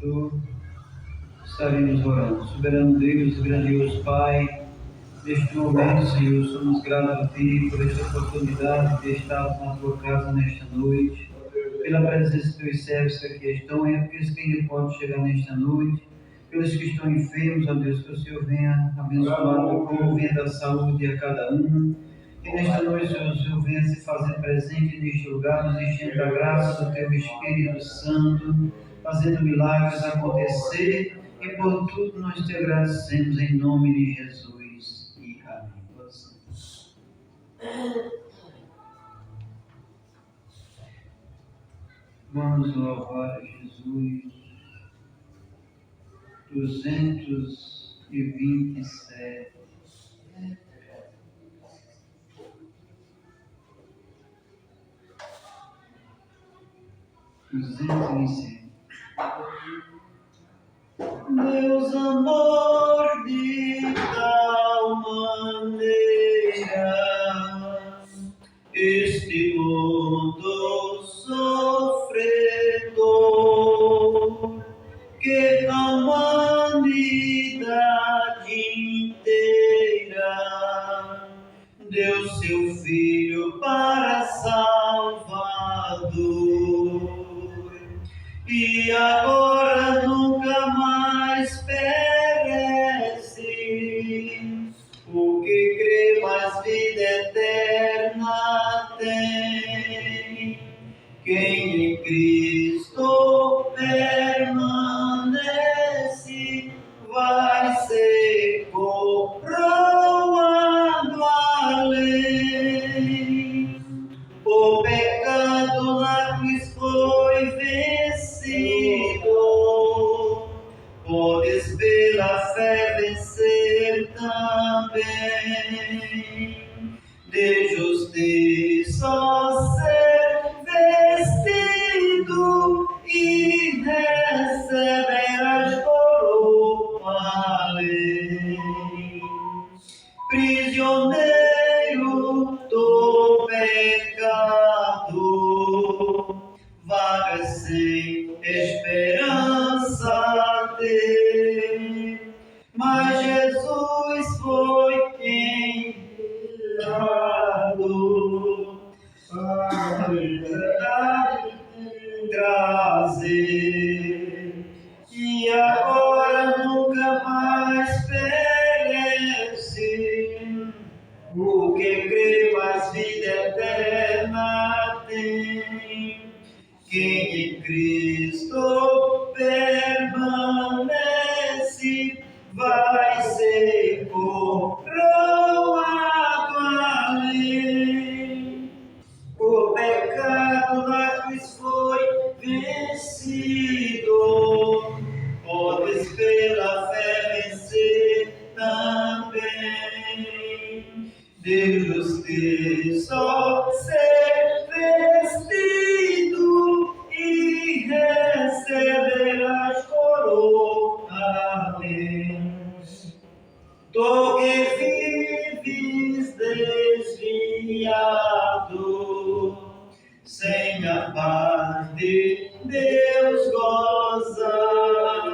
Senhor, estaremos orando. Soberano Deus, grandioso Pai, neste momento, Senhor, somos gratos a Ti por esta oportunidade de estarmos na Tua casa nesta noite, pela presença dos Teus servos que aqui estão e aqueles que ainda podem chegar nesta noite, pelos que estão enfermos, ó Deus, que o Senhor venha abençoar o povo, venha dar saúde a cada um. Que nesta noite, Senhor, o Senhor venha se fazer presente neste lugar, nos enchendo da graça do Teu Espírito Santo, fazendo milagres acontecer, e por tudo nós te agradecemos em nome de Jesus. E amém. Vamos louvar a Jesus. 227. 227. Deus amor de tal maneira este mundo sofredor, que a humanidade inteira deu seu Filho para Salvador, e agora nunca mais perece o que crê, mas vida eterna tem. Quem em Cristo permanece vai ser coroado além. O pecado na cruz foi vencido, podes pela fé vencer também. De justiça ser vestido e receberás coroa além. Prisioneiro do pecado, vagas sem esperança ter, mas Jesus foi enviado para a verdade trazer, e agora nunca mais perece o que crê, mas vida eterna tem. Quem em Cristo permanece vai ser coroado além. O pecado na cruz foi vencido, podes pela fé vencer também. De justiça ser vestido e receberás coroa além. Tu que vives desviado, sem a paz de Deus gozar,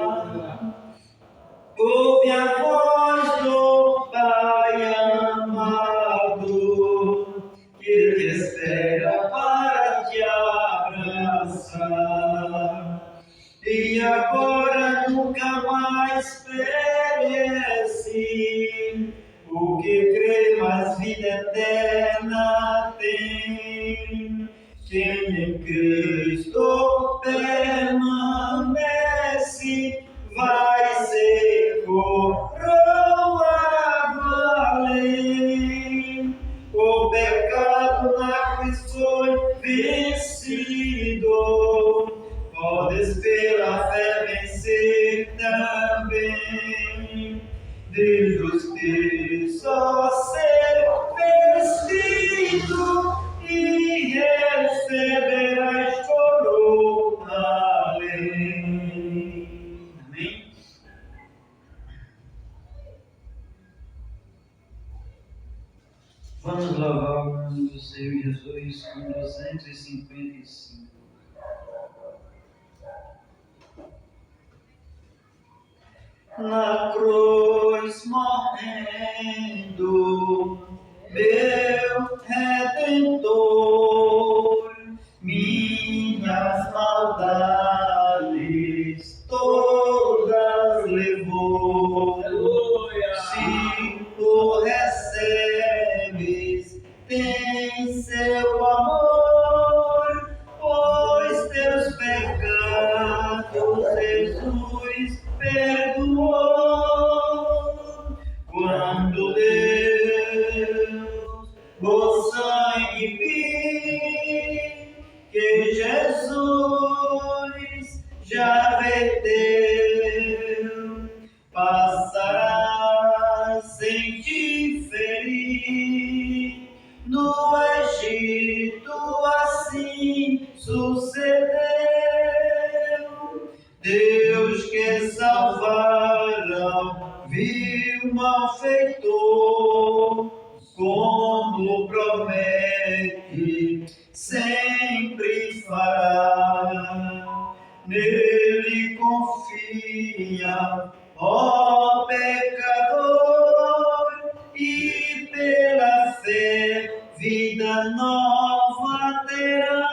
ouve a voz do Pai amado, que te espera para te abraçar, e agora nunca mais perece o que crê, mas vida eterna tem. Quem em Cristo permanece vai ser coroado além. O pecado na cruz foi vencido, podes pela fé vencer também. De justiça ser vestido e receberás coroa além. Amém? Vamos louvar o nome do Senhor Jesus com 255. na cruz morrendo, meu Redentor, minhas maldades todas levou. Se tu recebes, tem seu amor, pois teus pecados Jesus perdoou. Quando Deus o sangue vi, que Jesus já verteu, passará sem te ferir. No Egito assim sucedeu. Deus quer salvar ao vil malfeitor, como promete, sempre fará. Nele confia, ó pecador, e pela fé vida nova terás.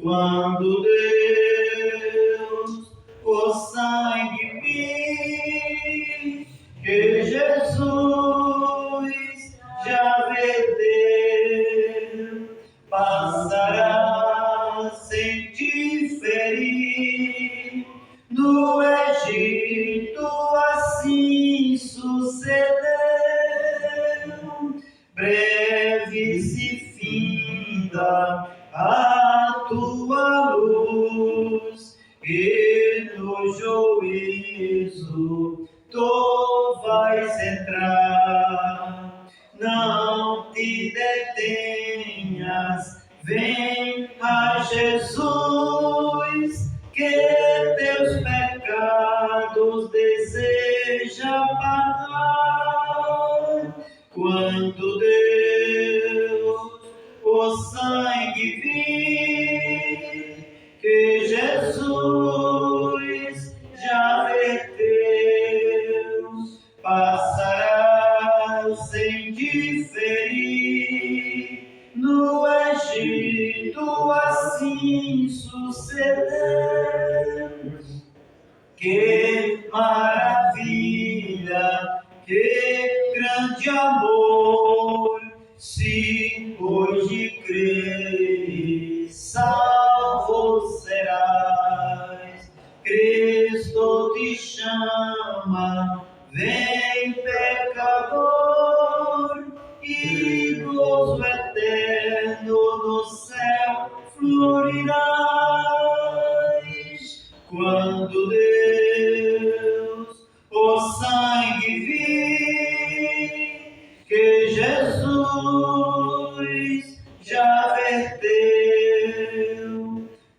Quando Deus o sangue vi, que Jesus já verteu, passará sem te ferir. No Egito assim sucedeu. Breve se finda a tua luz, e no juízo tu vais entrar. Não te detenhas, vem a Jesus, que teus pecados deseja pagar. Quando Deus o sangue vi, que Jesus já verteu, passará sem te ferir. No Egito assim sucedeu. Que maravilha, que grande amor, se hoje creres, salvo serás. Cristo te chama, vem pecador, e gozo eterno no céu florirás. Quando Deus o sangue vi, que Jesus já verteu,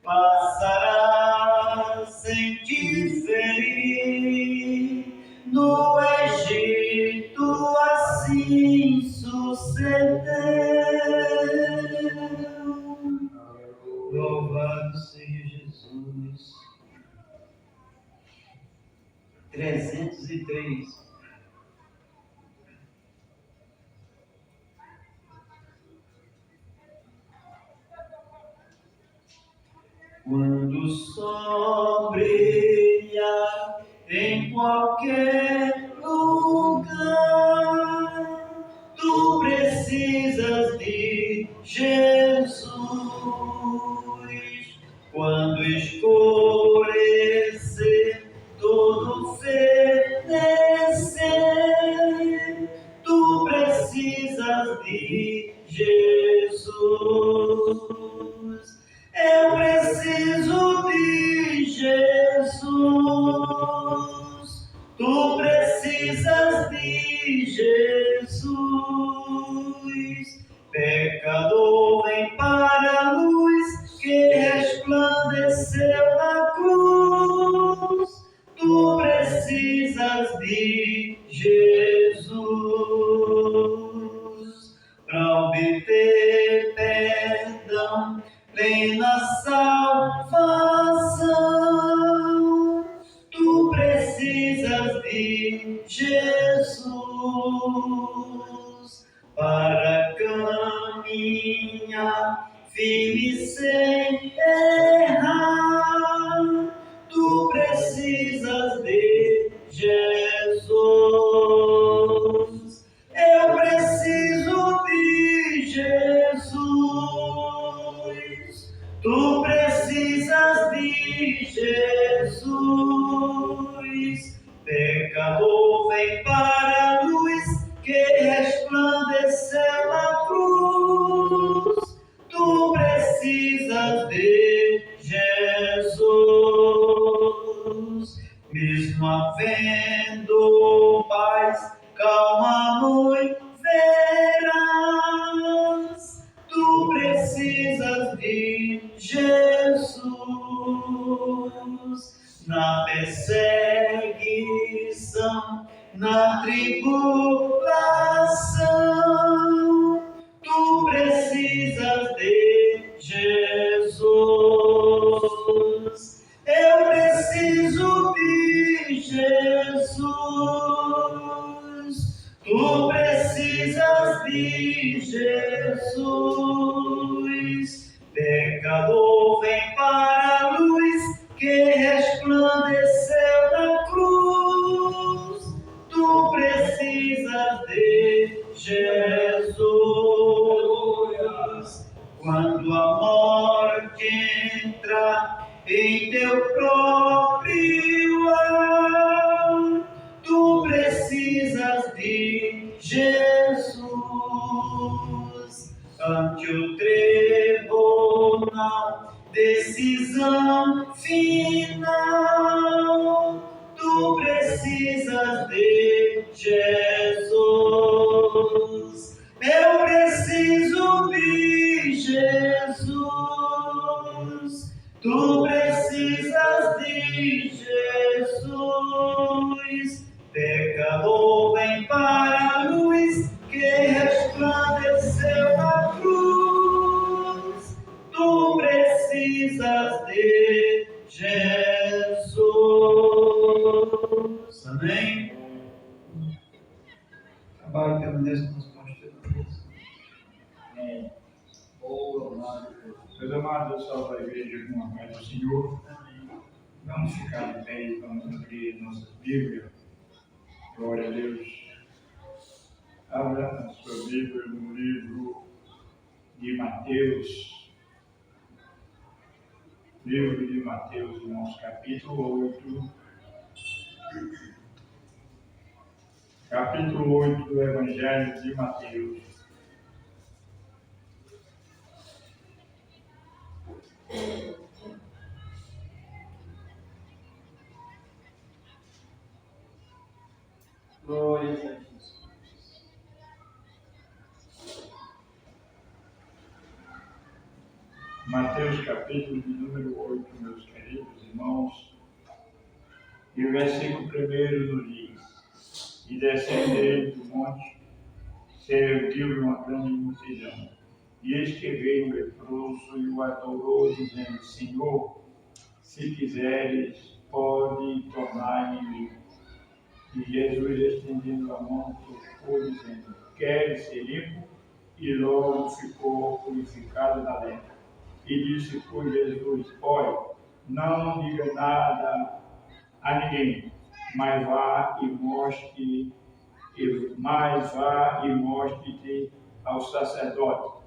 passará sem te ferir. No Egito assim sucedeu. Louvado seja Jesus. 303. Quando o sol brilha em qualquer lugar, tu precisas de Jesus. Quando escurecer, todo fenecer, tu precisas de Jesus. Eu preciso de Jesus. Jesus, pecador, vem para a luz que resplandeceu na cruz. Tu precisas de Jesus, mesmo havendo paz, calma muito verás. Tu precisas de Jesus na perseguição, na tribulação. Tu precisas de Jesus. Eu preciso de Jesus. Tu precisas de Jesus. Pecador, vem para a luz que resplandeceu na cruz. Tu precisas de Jesus. Quando a morte entra em teu próprio lar, tu precisas de Jesus. Ante o tribunal, decisão final, tu precisas de Jesus. Eu preciso de Jesus. Tu precisas de Jesus. Pecador, vem para a luz que resplandeceu na cruz. Tu precisas de Jesus. Amém? Trabalho permanece nos constituintes. Amém. Meus amados, salve a igreja com a paz do Senhor. Vamos ficar de pé e vamos abrir nossa Bíblia. Glória a Deus. Abra a sua Bíblia no livro de Mateus. Livro de Mateus, irmãos, capítulo 8. Capítulo 8 do Evangelho de Mateus. Glória a Jesus. Mateus capítulo de número 8, meus queridos irmãos. E o versículo 1 nos diz: E descendo ele do monte, serviu-lhe uma grande multidão. E eis que veio um leproso e o adorou, dizendo: Senhor, se quiseres, pode tornar-me limpo. E Jesus, estendendo a mão, tocou, dizendo: Queres ser limpo? E logo ficou purificado da lepra. E disse, pois, Jesus: Olha, não diga nada a ninguém, mas vá e mostre-te ao sacerdote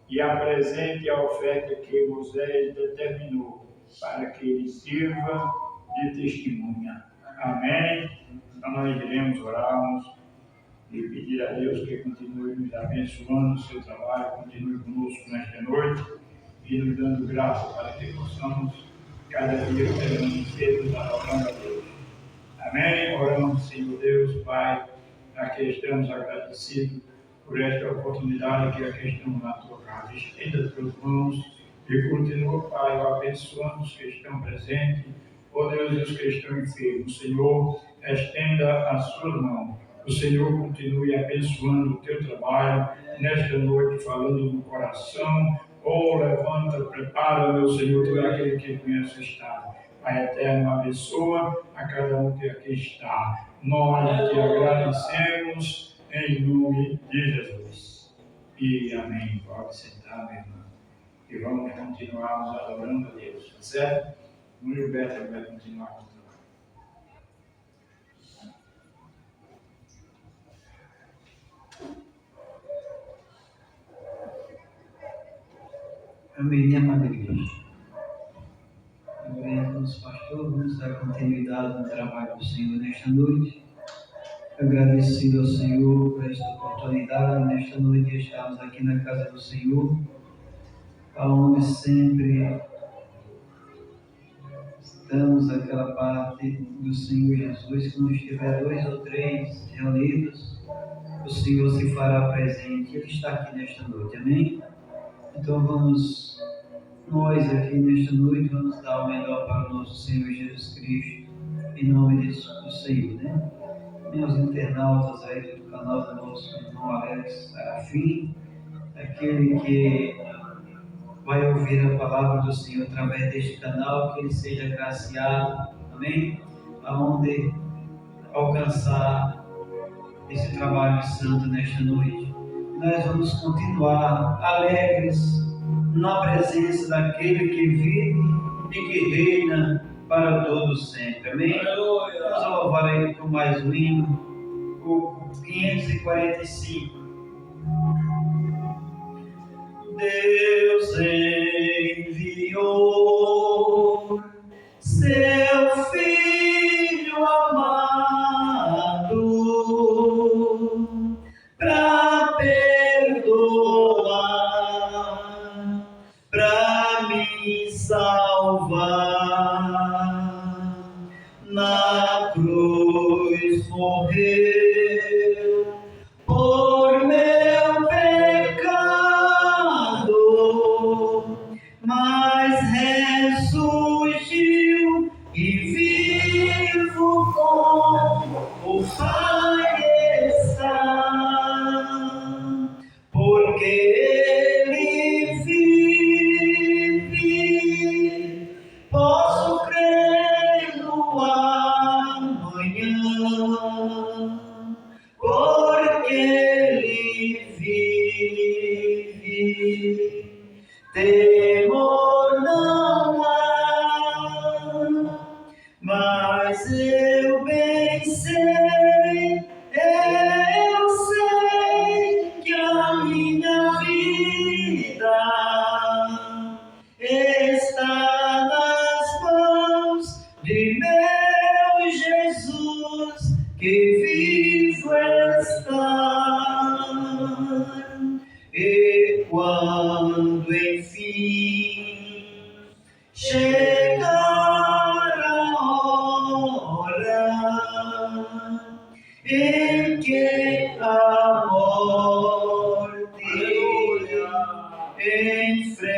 e apresente a oferta que Moisés determinou, para que ele sirva de testemunha. Amém? Então nós iremos orarmos e pedir a Deus que continue nos abençoando no seu trabalho, continue conosco nesta noite e nos dando graça para que possamos cada dia permanecer adorando a Deus. Amém? Oramos, Senhor Deus, Pai, aqui estamos agradecidos por esta oportunidade que aqui estamos na tua casa. Estenda as tuas mãos e continua, Pai, abençoando os que estão presentes, ó Deus, e os que estão enfermos. Senhor, estenda a sua mão. O Senhor continue abençoando o teu trabalho nesta noite, falando no coração. Oh, levanta, prepara, meu Senhor, tu é aquele que conhece o estado. Pai eterno, abençoa a cada um que aqui está. Nós te agradecemos em nome de Jesus. E amém. Pode sentar, meu irmão. E vamos continuarmos adorando a Deus, tá certo? O Gilberto vai continuar com o trabalho. Amém, minha amada igreja. presbíteros, pastor, vamos dar continuidade no trabalho do Senhor nesta noite. Agradecido ao Senhor por esta oportunidade, nesta noite de estarmos aqui na casa do Senhor, onde sempre damos aquela parte do Senhor Jesus, quando estiver 2 ou 3 reunidos, o Senhor se fará presente. Ele está aqui nesta noite, amém? Então nós aqui nesta noite, vamos dar o melhor para o nosso Senhor Jesus Cristo, em nome do Senhor, né? Meus internautas aí do canal do nosso irmão Alex Serafim, aquele que vai ouvir a palavra do Senhor através deste canal, que ele seja graciado, amém? Aonde alcançar esse trabalho santo nesta noite. Nós vamos continuar alegres na presença daquele que vive e que reina para todos sempre, amém? Vamos louvar ele com mais um hino, o 545. Deus enviou seu Filho amado para perdoar, para me salvar. Na cruz morreu por meu pecado, mas ressurgiu e vivo com o Pai está, porque Ele vive. Posso crer no amanhã, porque Ele vive. Temor não há, mas eu bem sei, que a minha vida está nas mãos de meu Jesus, que vivo está. E quando enfim chegar a hora em que a morte enfrentarei,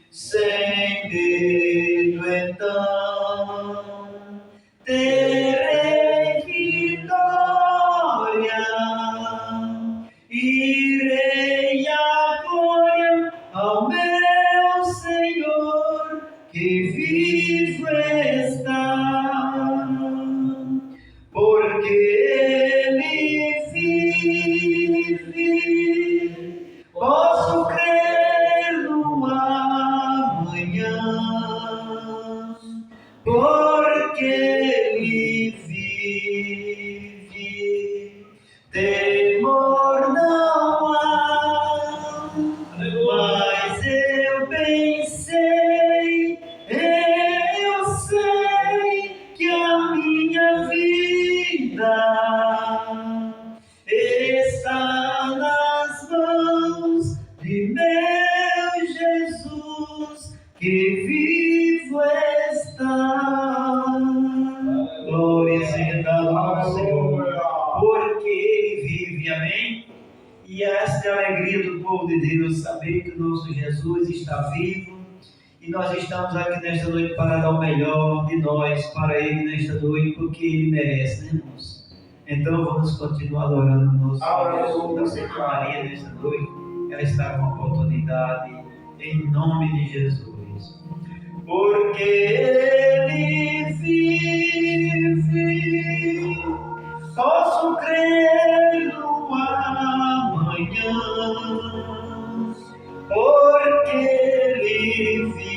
sem medo então terei vitória, irei à glória ao meu Senhor, que vivo está, porque Ele vive. Posso crer no amanhã, porque Ele vive. Temor não há, mas eu bem sei, que a minha vida está nas mãos de meu Jesus, que vivo está. Glória seja dada ao Senhor, porque Ele vive, amém? E esta é a alegria do povo de Deus, saber que o nosso Jesus está vivo, e nós estamos aqui nesta noite para dar o melhor de nós para Ele nesta noite, porque Ele merece, né, irmãos? Então vamos continuar adorando o nosso Jesus da Santa Maria nesta noite. Ela está com a oportunidade, em nome de Jesus. Porque Ele vive, posso crer no amanhã, porque Ele vive.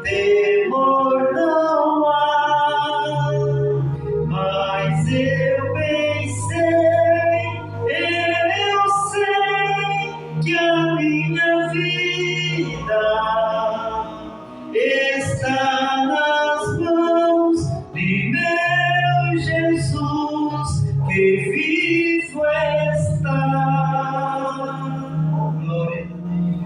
Temor não há, mas eu bem sei, que a minha vida está nas mãos de meu Jesus, que vivo está. Glória a Deus.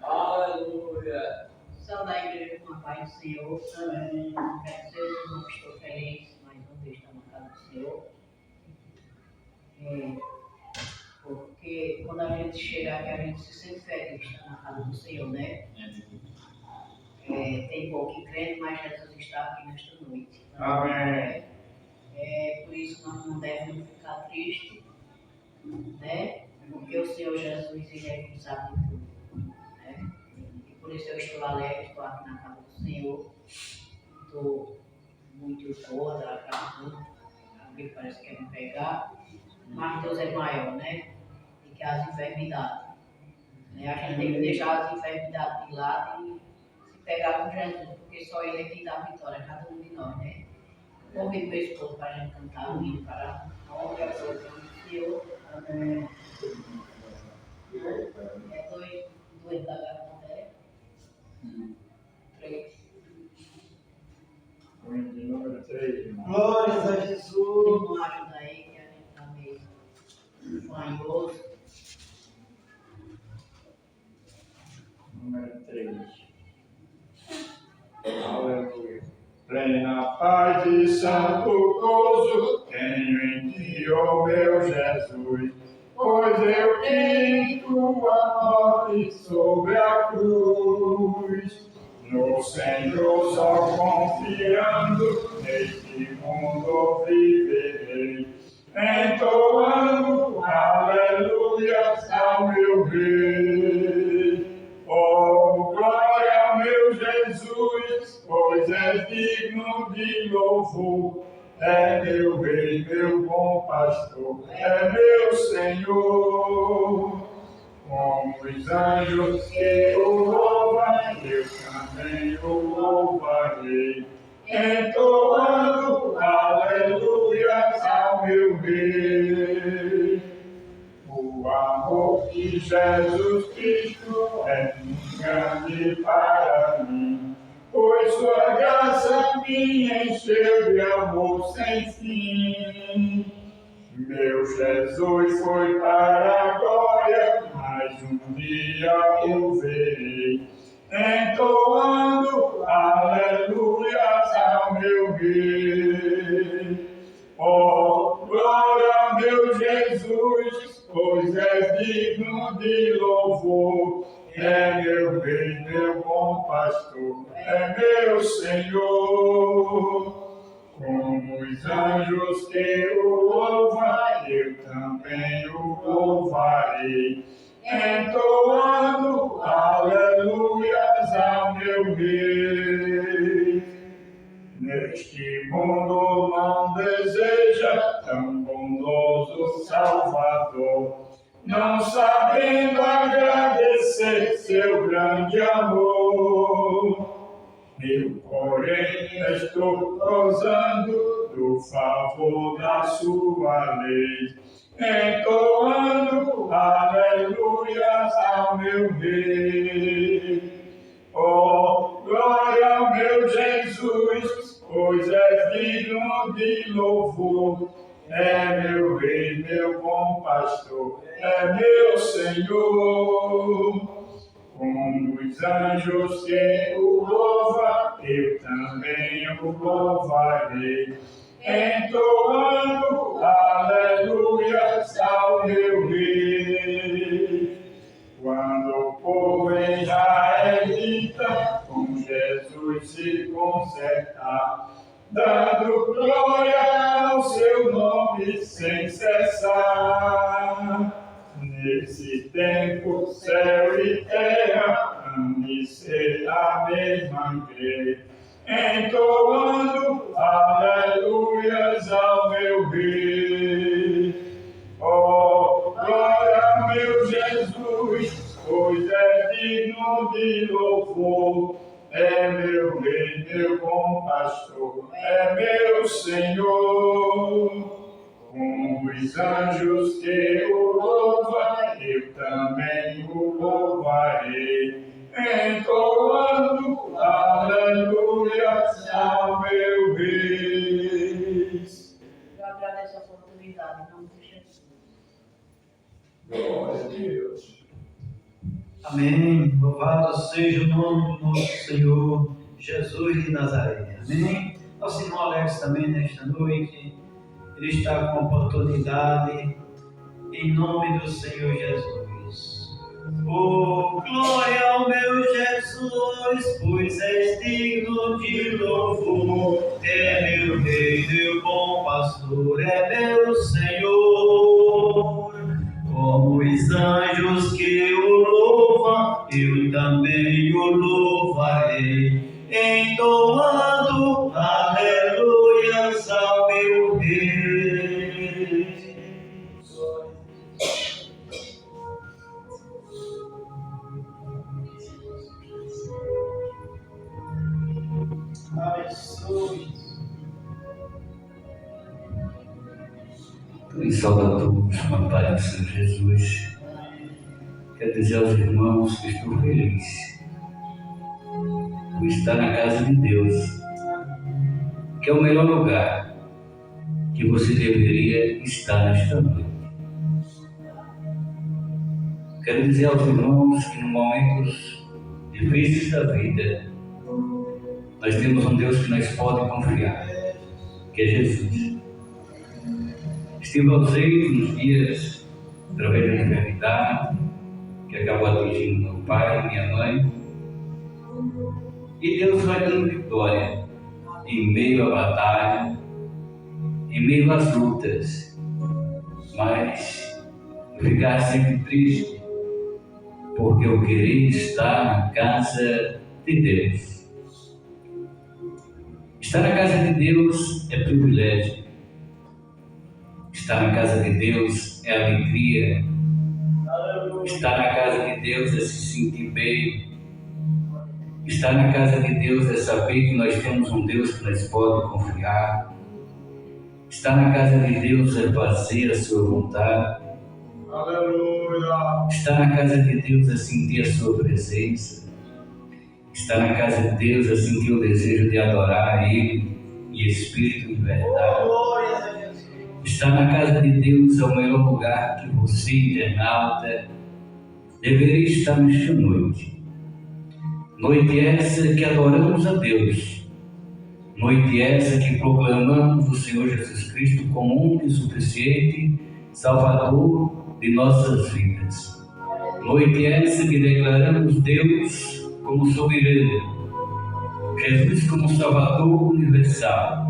Aleluia. Saúde a igreja com a paz do Senhor. Amém. Quero dizer, eu não estou feliz, mas não deixo estar na casa do Senhor. Porque quando a gente chega aqui, a gente se sente feliz estar na casa do Senhor, né? Tem pouco crente, mas Jesus está aqui nesta noite. Amém. Por isso nós não devemos ficar tristes, né? Porque o Senhor Jesus, ele é quem sabe de tudo, né? E por isso eu estou alegre, estou aqui na casa do Senhor. Estou muito gorda, acabou, alguém parece que quer me pegar, mas Deus é maior, né? Do que as enfermidades. Né? A gente tem que deixar as enfermidades de lado e se pegar com Jesus, porque só Ele é quem dá a vitória a cada um de nós, né? Convido meu esposo para a gente cantar o hino para a honra e a glória do Senhor. Amém. Dois da garganta, né? 3. De número 3, irmão. Glórias a Jesus. Não ajuda aí, que a gente está meio fanhoso. Número 3. Aleluia. Plena paz e santo gozo tenho em ti, ó meu Jesus, pois eu creio tua morte sobre a cruz. No Senhor só confiando, neste mundo viverei, entoando aleluias ao meu Rei. Oh, glória ao meu Jesus, pois és digno de louvor. É meu Rei, meu bom pastor, é meu Senhor. Como os anjos que o louvam, eu também o louvarei, entoando aleluias ao meu Rei. O amor de Jesus Cristo é muito grande para mim, pois sua graça me encheu de amor sem fim. Meu Jesus foi para a glória, mas um dia o verei, entoando aleluias ao meu Rei. Oh, glória, meu Jesus, pois és digno de louvor. É meu Rei, meu bom pastor, é meu Senhor. Como os anjos que o louvam, eu também o louvarei, entoando aleluias ao meu Rei. Neste mundo não deseja tão bondoso Salvador, não sabendo agradecer seu grande amor. Eu, porém, estou gozando do favor da sua lei, entoando aleluias ao meu Rei. Oh, glória ao meu Jesus, pois és digno de louvor. É meu Rei, meu bom pastor, é meu Senhor. Como os anjos que o louvam, eu também o louvarei, entoando aleluias ao meu Rei. Quando o povo israelita com Jesus se consertar, dando glória ao seu nome sem cessar. Nesse tempo, céu e terra hão de ser a mesma crer, entoando aleluias ao meu Rei. Oh, glória, meu Jesus, pois é digno de louvor. É meu Rei, meu bom pastor, é meu Senhor. Como os Os anjos que o louvam, eu também o louvarei, entoando aleluias ao meu Rei. Eu agradeço a oportunidade, em nome de Jesus. Glória a Deus. Amém. Louvado seja o nome do nosso Senhor Jesus de Nazaré. Amém. Nosso irmão Alex também nesta noite, ele está com a oportunidade, em nome do Senhor Jesus. Oh, glória ao meu Jesus, pois és digno de louvor. É meu Rei, meu bom pastor, é meu Senhor. Como os anjos que o louvam, eu também o louvarei, entoando aleluias ao meu Rei. Aleluia. Em Salvador, uma paz do Senhor Jesus. Quero dizer aos irmãos que estou feliz por estar na casa de Deus, que é o melhor lugar que você deveria estar nesta noite. Quero dizer aos irmãos que nos momentos difíceis da vida, nós temos um Deus que nós podemos confiar, que é Jesus. Estive ausente nos dias, através da enfermidade, que acabou atingindo meu pai e minha mãe. E Deus vai dando vitória em meio à batalha, em meio às lutas. Mas eu ficar sempre triste, porque eu queria estar na casa de Deus. Estar na casa de Deus é privilégio. Estar na casa de Deus é alegria. Estar na casa de Deus é se sentir bem. Estar na casa de Deus é saber que nós temos um Deus que nós podemos confiar. Estar na casa de Deus é fazer a sua vontade. Aleluia. Estar na casa de Deus é sentir a sua presença. Estar na casa de Deus é sentir o desejo de adorar a Ele em espírito e verdade. Estar na casa de Deus é o melhor lugar que você, internauta, deveria estar nesta noite. Noite essa que adoramos a Deus. Noite essa que proclamamos o Senhor Jesus Cristo como único e suficiente Salvador de nossas vidas. Noite essa que declaramos Deus como soberano, Jesus como Salvador universal.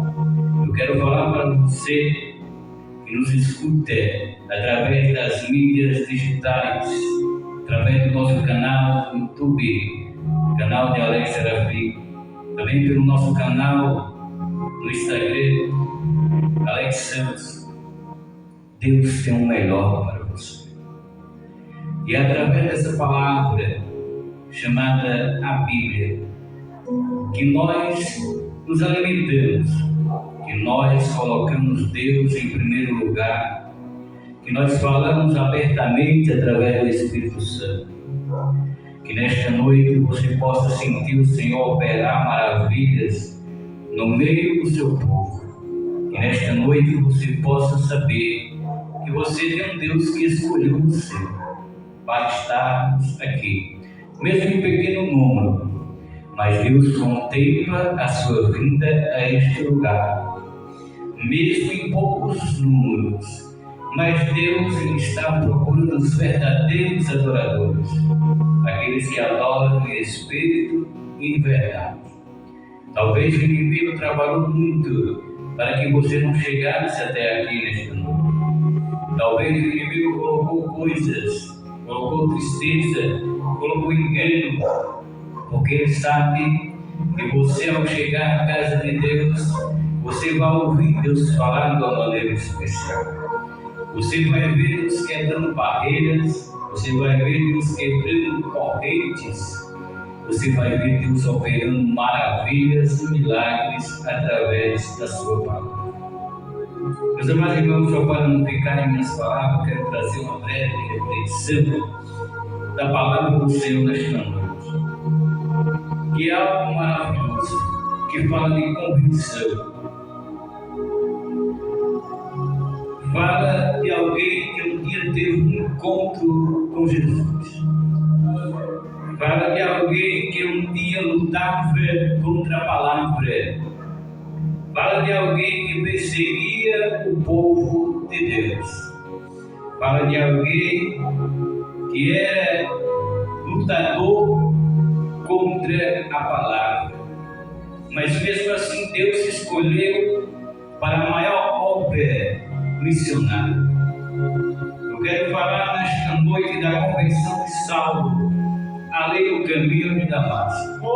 Eu quero falar para você que nos escuta através das mídias digitais, através do nosso canal do YouTube, canal de Alex Serafim, também pelo nosso canal no Instagram, Alex Santos. Deus tem o melhor para você. E é através dessa palavra chamada a Bíblia que nós nos alimentamos, que nós colocamos Deus em primeiro lugar, que nós falamos abertamente através do Espírito Santo. Que nesta noite você possa sentir o Senhor operar maravilhas no meio do seu povo. Que nesta noite você possa saber que você tem um Deus que escolheu você para estarmos aqui, mesmo em pequeno número, mas Deus contempla a sua vinda a este lugar, mesmo em poucos números, mas Deus está procurando os verdadeiros adoradores, aqueles que adoram em espírito e em verdade. Talvez o inimigo trabalhou muito para que você não chegasse até aqui nesta noite. Talvez o inimigo colocou coisas, colocou tristeza, colocou engano, porque ele sabe que você, ao chegar na casa de Deus, você vai ouvir Deus falar de uma maneira especial. Você vai ver Deus quebrando barreiras, você vai ver Deus quebrando correntes, você vai ver Deus operando maravilhas e milagres através da sua palavra. Meus amados irmãos, só para não ficar em minhas palavras, quero trazer uma breve reflexão da palavra do Senhor nesta noite, que é algo maravilhoso, que fala de convicção. Fala de alguém que um dia teve um encontro com Jesus. Fala de alguém que um dia lutava contra a palavra. Fala de alguém que perseguia o povo de Deus. Fala de alguém que era lutador contra a palavra. Mas mesmo assim Deus escolheu para a maior obra missionária. Eu quero falar nesta noite da conversão de Saulo, além do caminho de Damasco.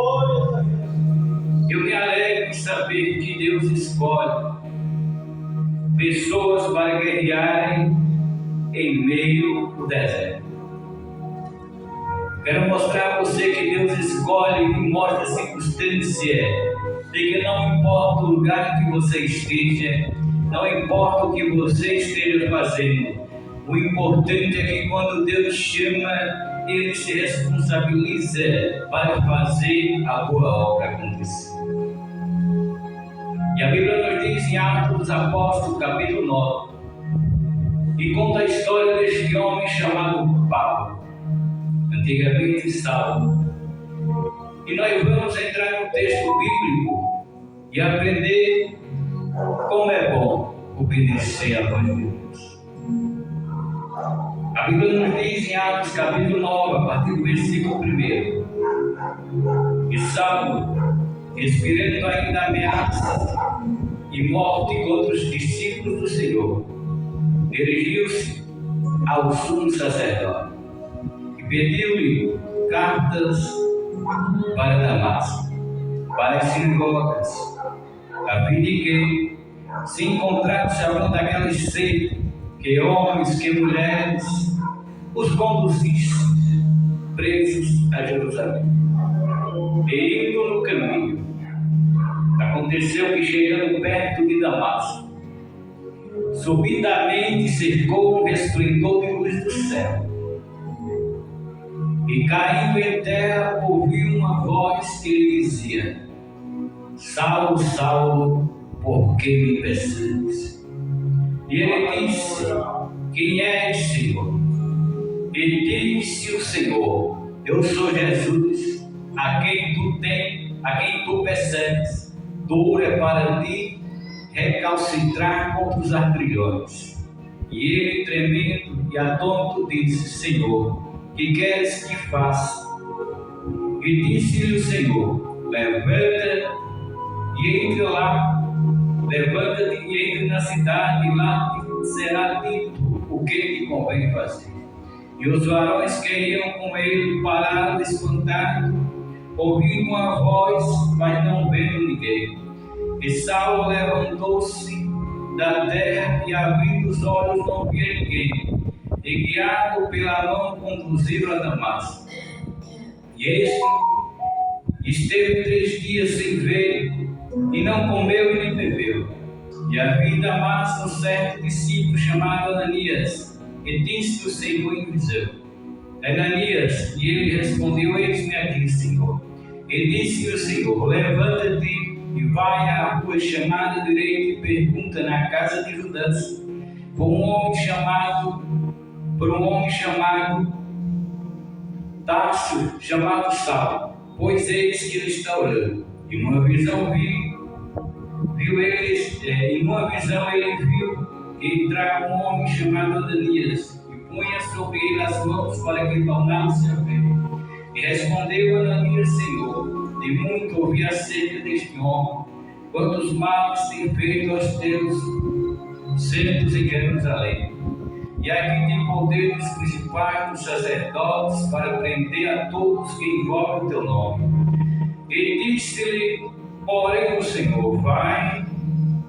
Eu me alegro em saber que Deus escolhe pessoas para guerrearem em meio ao deserto. Quero mostrar a você que Deus escolhe e mostra a circunstância de que não importa o lugar que você esteja, não importa o que você esteja fazendo, o importante é que quando Deus chama, Ele se responsabiliza para fazer a boa obra acontecer. E a Bíblia nos diz em Atos dos Apóstolos, capítulo 9, e conta a história deste homem chamado Paulo, antigamente Saulo. E nós vamos entrar no texto bíblico e aprender como é bom obedecer à voz de Deus. A Bíblia nos diz em Atos capítulo 9, a partir do versículo 1. E Saulo, respirando ainda ameaças e morte contra os discípulos do Senhor, dirigiu-se ao sumo sacerdote e pediu-lhe cartas para Damasco, para as sinagogas, a fim de que, se encontrasse algum daquelas seitas, que homens, que mulheres, os conduzisse presos a Jerusalém. E indo no caminho, aconteceu que, chegando perto de Damasco, subitamente cercou um resplendor de luz do céu. E caindo em terra, ouviu uma voz que lhe dizia: Saulo, Saulo, por que me persegues? E ele disse: Quem és, Senhor? E disse o Senhor: Eu sou Jesus, a quem tu persegues. Duro é para ti recalcitrar contra os artilhões. E ele, tremendo e atônito, disse: Senhor, que queres que faça? E disse-lhe o Senhor: Levanta-te e entre lá, levanta-te e entre na cidade, e lá te será dito o que te convém fazer. E os varões que iam com ele pararam espantados, ouvindo uma voz, mas não vendo ninguém. E Saulo levantou-se da terra e, abrindo os olhos, não via ninguém. E, guiado pela mão, conduziram a Damasco. E este esteve 3 dias sem ver, e não comeu e nem bebeu. E havia em Damasco um certo discípulo chamado Ananias, e disse o Senhor em visão: Ananias. E ele respondeu: Eis-me aqui, Senhor. E disse o Senhor: Levanta-te e vai à rua chamada direita e pergunta na casa de Judas por um homem chamado Tarso, chamado Saulo, pois eis que ele está orando. E numa visão ele viu que entrava um homem chamado Ananias e punha sobre ele as mãos para que tornasse a ver. E respondeu Ananias: Senhor, de muito ouvi acerca deste homem, quantos males tem feito aos teus santos em Jerusalém. E aqui tem poder dos principais, dos sacerdotes, para prender a todos que invocam o teu nome. E disse-lhe, porém, o Senhor: Vai,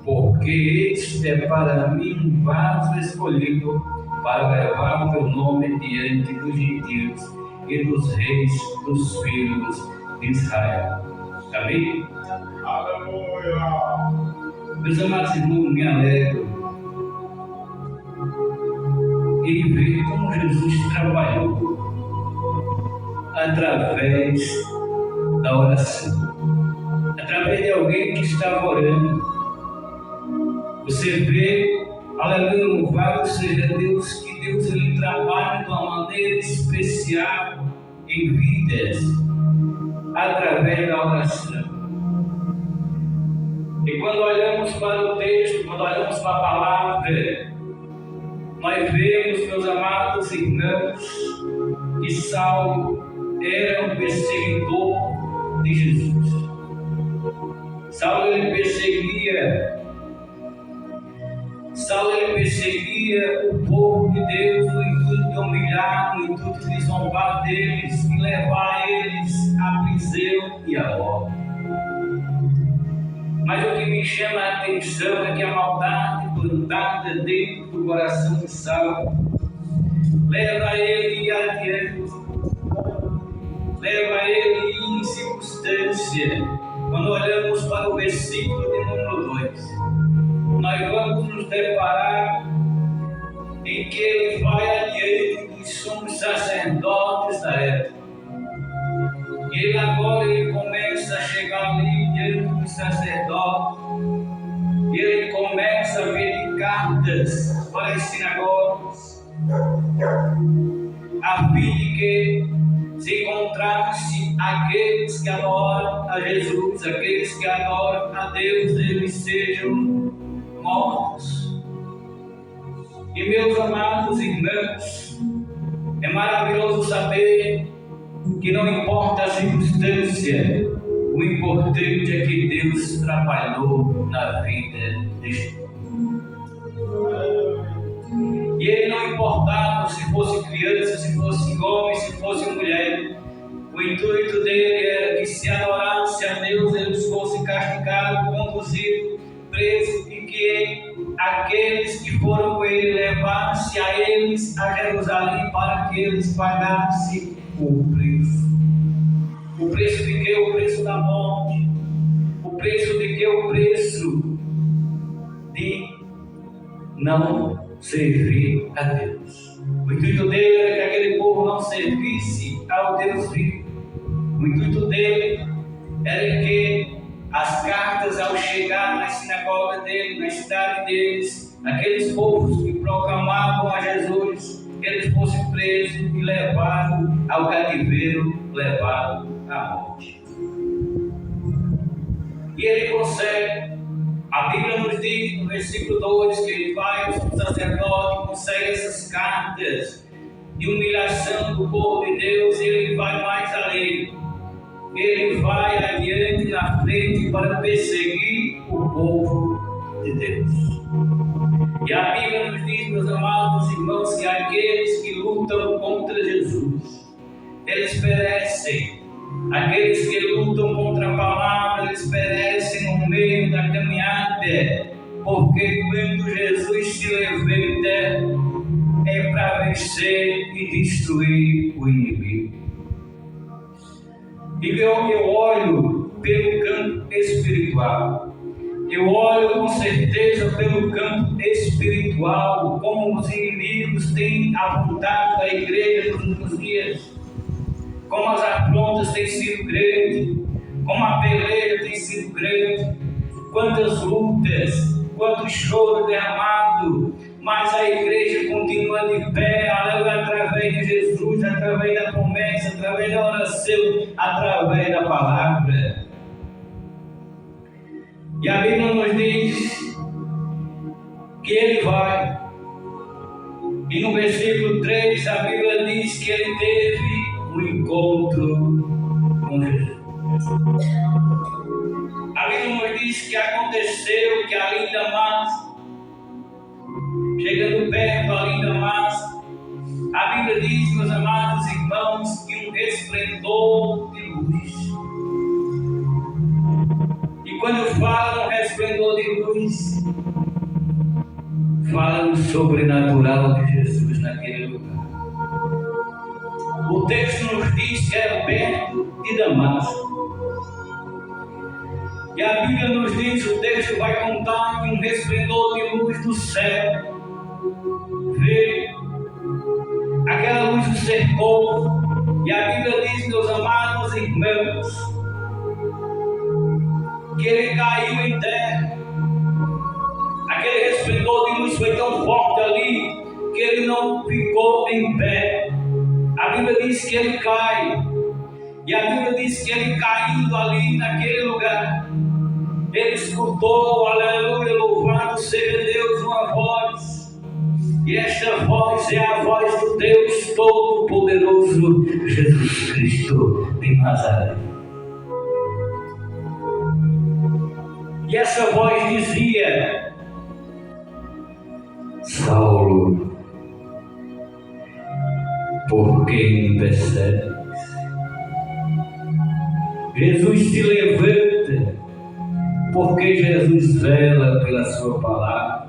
porque este é para mim um vaso escolhido para levar o teu nome diante dos gentios e dos reis dos filhos de Israel. Amém? Aleluia! Meus amados irmãos, me alegro ele vê como Jesus trabalhou através da oração, através de alguém que estava orando. Você vê, aleluia, louvado seja Deus, que Deus ele trabalha de uma maneira especial em vidas, através da oração. E quando olhamos para o texto, quando olhamos para a palavra, nós vemos, meus amados irmãos, que Saulo era um perseguidor de Jesus. Saulo ele perseguia o povo de Deus no intuito de humilhar, no intuito de zombar deles e levar eles à prisão e à morte. Mas o que me chama a atenção é que a maldade plantada dentro do coração de Saulo leva ele adiante, leva ele em circunstância. Quando olhamos para o versículo de número 2, nós vamos nos deparar em que ele vai adiante dos sumos sacerdotes da época. E ele agora começa a chegar ali diante dos sacerdotes. E ele começa a pedir cartas para as sinagogas, a fim de que se encontrasse aqueles que adoram a Jesus, aqueles que adoram a Deus, eles sejam mortos. E meus amados irmãos, é maravilhoso saber que não importa a circunstância, o importante é que Deus trabalhou na vida deste povo. E ele não importava se fosse criança, se fosse homem, se fosse mulher. O intuito dele era que se adorasse a Deus, eles fossem castigados, conduzidos, presos, e que aqueles que foram com ele levassem a eles a Jerusalém para que eles pagassem o preço. O preço de quê? O preço da morte. O preço de quê? O preço de não servir a Deus. O intuito dele era que aquele povo não servisse ao Deus vivo. O intuito dele era que as cartas, ao chegar na sinagoga dele, na cidade deles, aqueles povos que proclamavam a Jesus, eles fossem presos e levados ao cativeiro, levados à morte. E ele consegue. A Bíblia nos diz no versículo 2 que ele vai ao sacerdote, consegue essas cartas de humilhação do povo de Deus, e ele vai mais além. Ele vai adiante na frente para perseguir o povo de Deus. E a Bíblia nos diz, meus amados irmãos, que aqueles que lutam contra Jesus, eles perecem. Aqueles que lutam contra a palavra, eles perecem no meio da caminhada, porque quando Jesus se levanta, é para vencer e destruir o inimigo. E eu olho pelo campo espiritual. Eu olho com certeza pelo campo espiritual, como os inimigos têm apontado a igreja nos últimos dias. Como as afrontas têm sido grandes, como a peleja tem sido grande, quantas lutas, quanto choro derramado, mas a igreja continua de pé, aleluia, através de Jesus, através da promessa, através da oração, através da palavra. E a Bíblia nos diz que ele vai, e no versículo 3 a Bíblia diz que ele teve um encontro com Jesus. A Bíblia nos diz que aconteceu que ali em Damasco, chegando perto ali em Damasco, a Bíblia diz, meus amados irmãos, que um resplendor de luz. E quando fala um resplendor de luz, fala no sobrenatural de Jesus naquele lugar. O texto nos diz que era perto de Damasco. E a Bíblia nos diz, o texto vai contar que um resplendor de luz do céu veio ficou. E a Bíblia diz, meus amados irmãos, que ele caiu em terra. Aquele resplendor de luz foi tão forte ali que ele não ficou em pé. A Bíblia diz que ele cai. E a Bíblia diz que ele caindo ali naquele lugar, ele escutou, aleluia, louvado seja Deus, uma voz. E esta voz é a voz do Deus Todo-Poderoso, Jesus Cristo de Nazaré. E essa voz dizia: Saulo, por que me persegues? Jesus se levanta, porque Jesus vela pela sua palavra.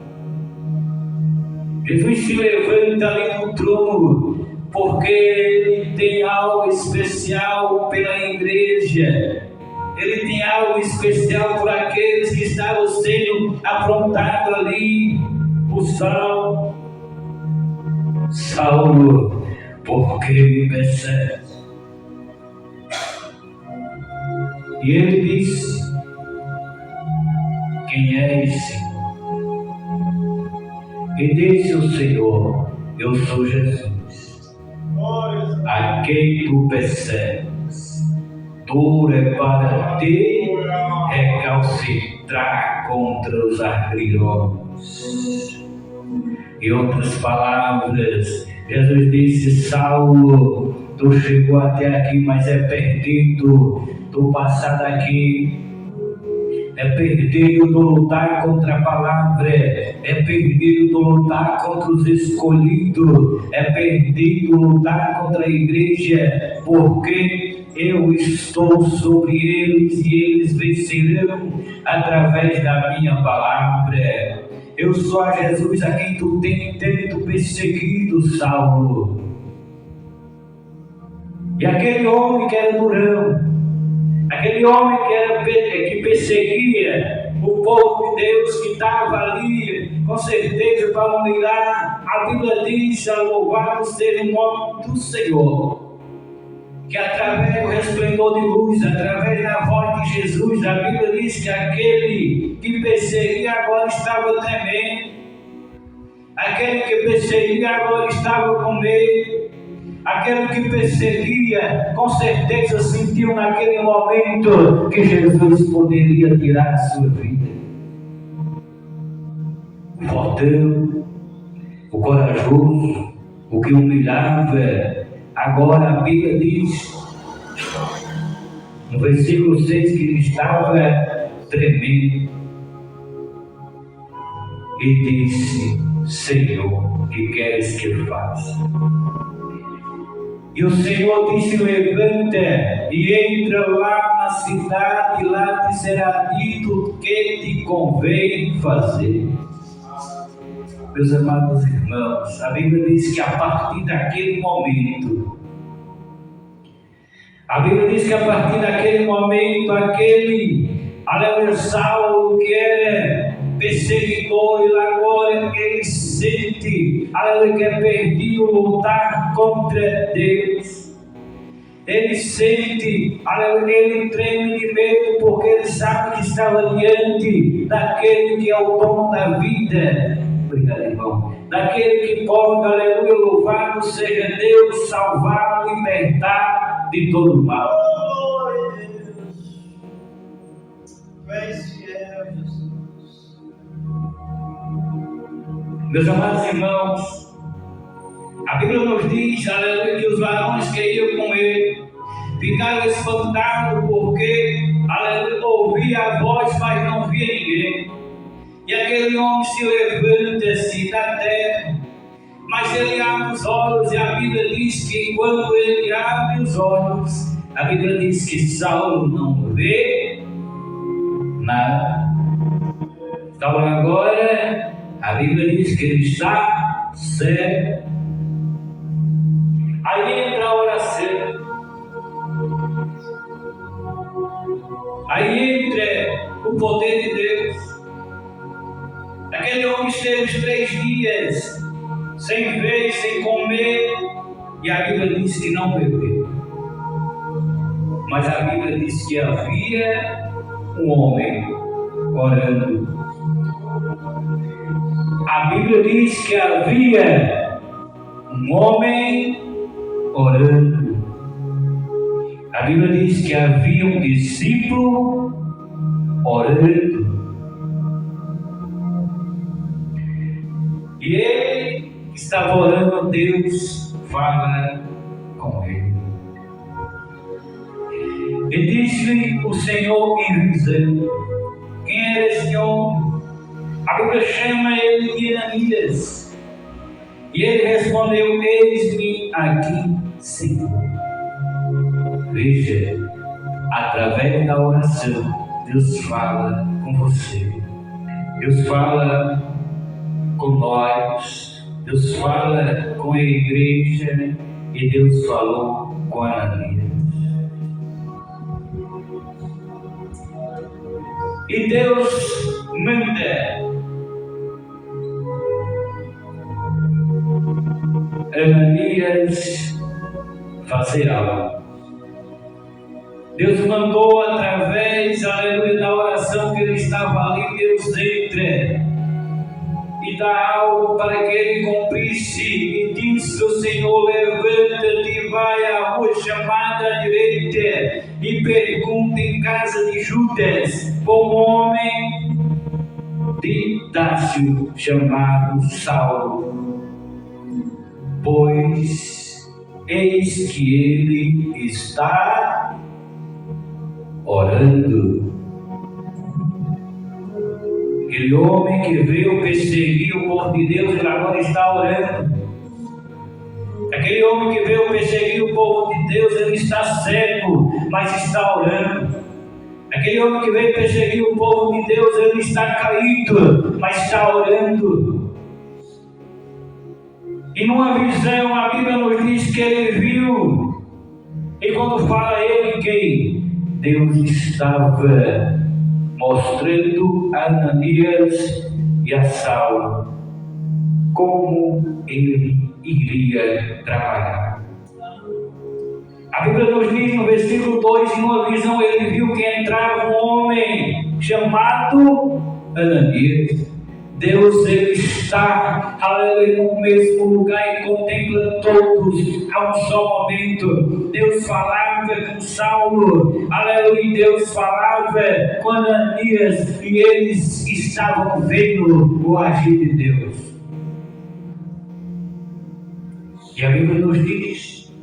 Jesus se levanta ali no trono, porque Ele tem algo especial pela igreja. Ele tem algo especial por aqueles que estavam sendo afrontados ali. O Saulo, por que me persegues? E ele disse: quem és, Senhor? E disse o Senhor: eu sou Jesus, a quem tu persegues. Duro é para ti recalcitrar contra os agrilhões. Em outras palavras, Jesus disse: Saulo, tu chegou até aqui, mas é perdido. Tu passar daqui, é perdido do lutar contra a palavra, é perdido do lutar contra os escolhidos, é perdido lutar contra a igreja, porque eu estou sobre eles e eles vencerão através da minha palavra. Eu sou a Jesus a quem tu tem tanto perseguido, Saulo. E aquele homem que era durão, aquele homem que perseguia o povo de Deus que estava ali, com certeza para humilhar, a Bíblia diz: louvado seja o nome do Senhor, que através do resplendor de luz, através da voz de Jesus, a Bíblia diz que aquele que perseguia agora estava tremendo, aquele que perseguia agora estava com medo. Aquele que perseguia, com certeza sentiu naquele momento que Jesus poderia tirar a sua vida. O fortão, o corajoso, o que humilhava, agora a Bíblia diz, no versículo 6, que ele estava tremendo. E disse: Senhor, que queres que eu faça? E o Senhor disse: levanta e entra lá na cidade, e lá te será dito o que te convém fazer. Meus amados irmãos, a Bíblia diz que a partir daquele momento, aleluia, Saulo, que era perseguidor, e agora ele sente, aleluia, que é perdido lutar contra Deus. Ele sente, aleluia, ele treme de medo, porque ele sabe que estava diante daquele que é o dono da vida. Obrigado, irmão. Daquele que pode, aleluia, louvado seja Deus, salvar, libertar de todo mal. Meus amados irmãos, a Bíblia nos diz, aleluia, que os varões que iam com ele ficaram espantados porque, aleluia, ouvia a voz, mas não via ninguém. E aquele homem se levanta-se da terra, mas ele abre os olhos, e a Bíblia diz que quando ele abre os olhos, a Bíblia diz que Saulo não vê nada. Então agora a Bíblia diz que ele está cego. Aí entra a oração. Aí entra o poder de Deus. Aquele homem esteve 3 dias sem ver, sem comer, E a Bíblia diz que não bebeu. Mas a Bíblia diz que havia um homem orando. A Bíblia diz que havia um homem orando. A Bíblia diz que havia um discípulo orando. E ele estava orando a Deus, fala com ele. E disse-lhe o Senhor em visão: quem era esse homem? A Bíblia chama ele de Ananias. E ele respondeu: eis-me aqui, Senhor. Veja, através da oração, Deus fala com você. Deus fala com nós. Deus fala com a igreja. E Deus falou com Ananias. E Deus manda Ananias fazer algo. Deus mandou através, aleluia, da oração que ele estava ali. Deus entra e dá algo para que ele cumprisse. E disse o Senhor: levanta-te e vai à rua chamada à direita e pergunta em casa de Judas por um homem de Tarso chamado Saulo, pois eis que ele está orando. Aquele homem que veio perseguir o povo de Deus, ele agora está orando. Aquele homem que veio perseguir o povo de Deus, ele está cego, mas está orando. Aquele homem que veio perseguir o povo de Deus, ele está caído, mas está orando. E numa visão, a Bíblia nos diz que ele viu. E quando fala ele que Deus estava mostrando a Ananias e a Saulo como ele iria trabalhar. A Bíblia nos diz no versículo 2: em uma visão ele viu que entrava um homem chamado Ananias. Deus, ele está, aleluia, no mesmo lugar e contempla todos a um só momento. Deus falava com Saulo, aleluia, Deus falava com Ananias e eles estavam vendo o agir de Deus. E a Bíblia nos diz,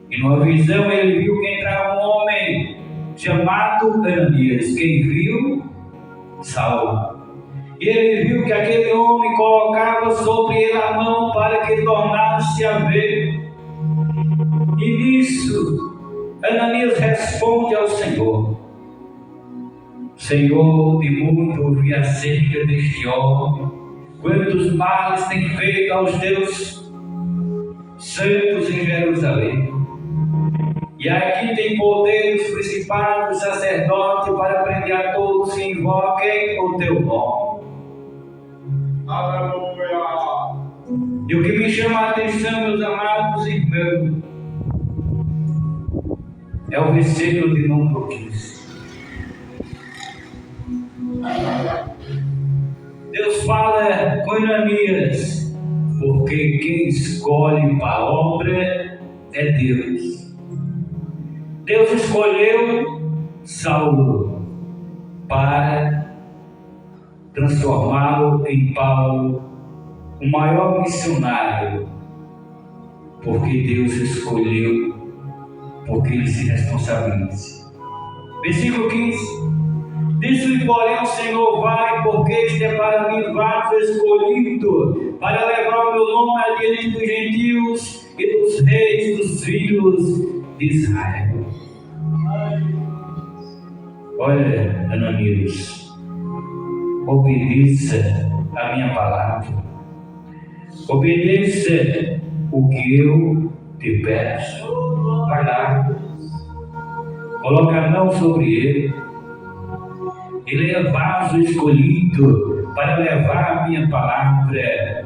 e numa visão ele viu que entrava um homem chamado Ananias. Quem viu? Saulo. E ele viu que aquele homem colocava sobre ele a mão para que tornasse a ver. E nisso, Ananias responde ao Senhor: Senhor, de muito ouvi acerca deste homem, quantos males tem feito aos teus santos em Jerusalém. E aqui tem poder os principados sacerdotes para prender a todos que invoquem o teu nome. Aleluia! E o que me chama a atenção, meus amados irmãos, é o versículo de número 15. Deus fala com Ananias, porque quem escolhe para a obra é Deus. Deus escolheu Saulo para transformá-lo em Paulo, o maior missionário, porque Deus escolheu, porque ele se responsabiliza. Versículo 15: disse-lhe, porém, o Senhor: vai, porque este é para mim vaso escolhido, para levar o meu nome adiante dos gentios e dos reis dos filhos de Israel. Olha, Ananias, obedeça a minha palavra, obedeça o que eu te peço. Vai lá, coloca a mão sobre ele. Ele é vaso escolhido para levar a minha palavra.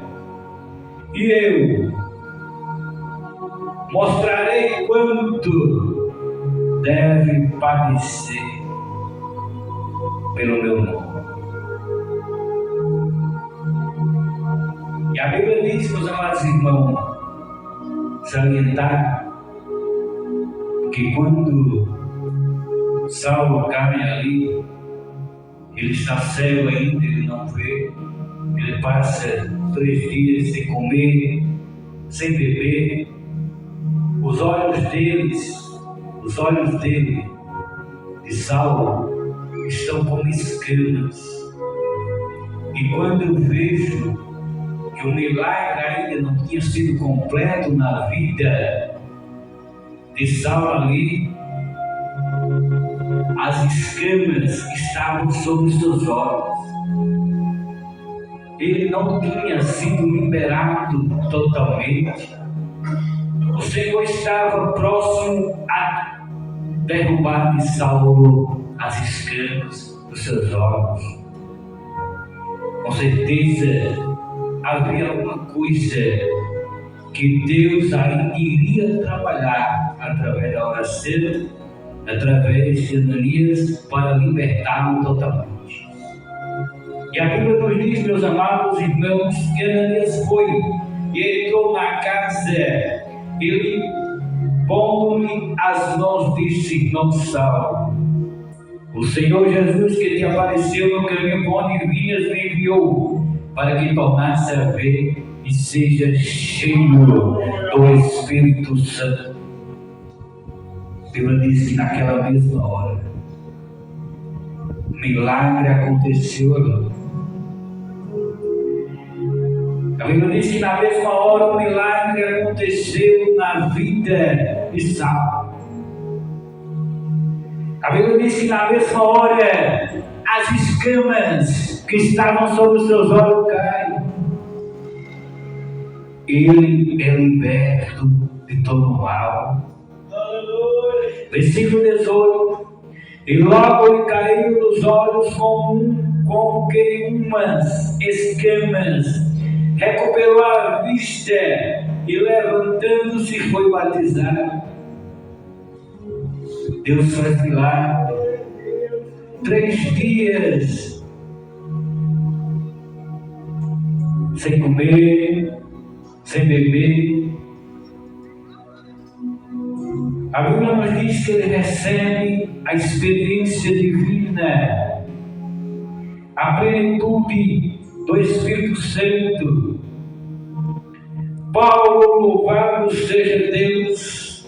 E eu mostrarei quanto deve padecer pelo meu nome. E a Bíblia diz, meus amados irmãos, salientar que quando Saulo cai ali, ele está cego ainda, ele não vê, ele passa 3 dias sem comer, sem beber, os olhos dele, de Saulo, estão como escamas. E quando eu vejo que o milagre ainda não tinha sido completo na vida de Saulo ali, as escamas estavam sobre os seus olhos. Ele não tinha sido liberado totalmente. O Senhor estava próximo a derrubar de Saulo as escamas dos seus olhos. Com certeza havia alguma coisa que Deus ainda iria trabalhar através da oração, através de Ananias, para libertá-lo totalmente. E a Bíblia nos diz, meus amados irmãos, que Ananias foi e entrou na casa, ele pondo-lhe as mãos, disse: irmão Saulo, o Senhor Jesus que te apareceu no caminho por onde vinhas me enviou para que tornasse a ver e seja cheio do Espírito Santo. A Bíblia diz que naquela mesma hora o milagre aconteceu ali. A Bíblia diz que na mesma hora o milagre aconteceu na vida de Saulo. A Bíblia diz que na mesma hora as escamas que estavam sobre os seus olhos caem. Ele é liberto de todo o mal. Versículo 18. E logo lhe caiu dos olhos como que umas escamas. Recuperou a vista e levantando-se foi batizado. Deus faz milagre. 3 dias sem comer, sem beber. A Bíblia nos diz que ele recebe a experiência divina, a plenitude do Espírito Santo. Paulo, louvado seja Deus,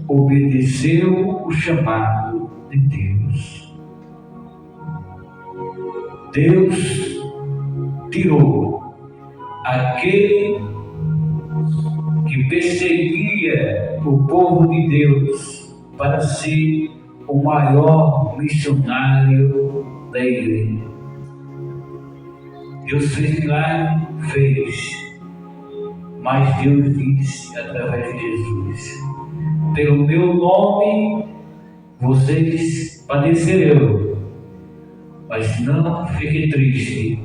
obedeceu o chamado de Deus. Deus tirou aquele que perseguia o povo de Deus para ser o maior missionário da igreja. Deus fez milagre? Fez. Mas Deus disse através de Jesus: pelo meu nome vocês padecerão, mas não fiquem tristes,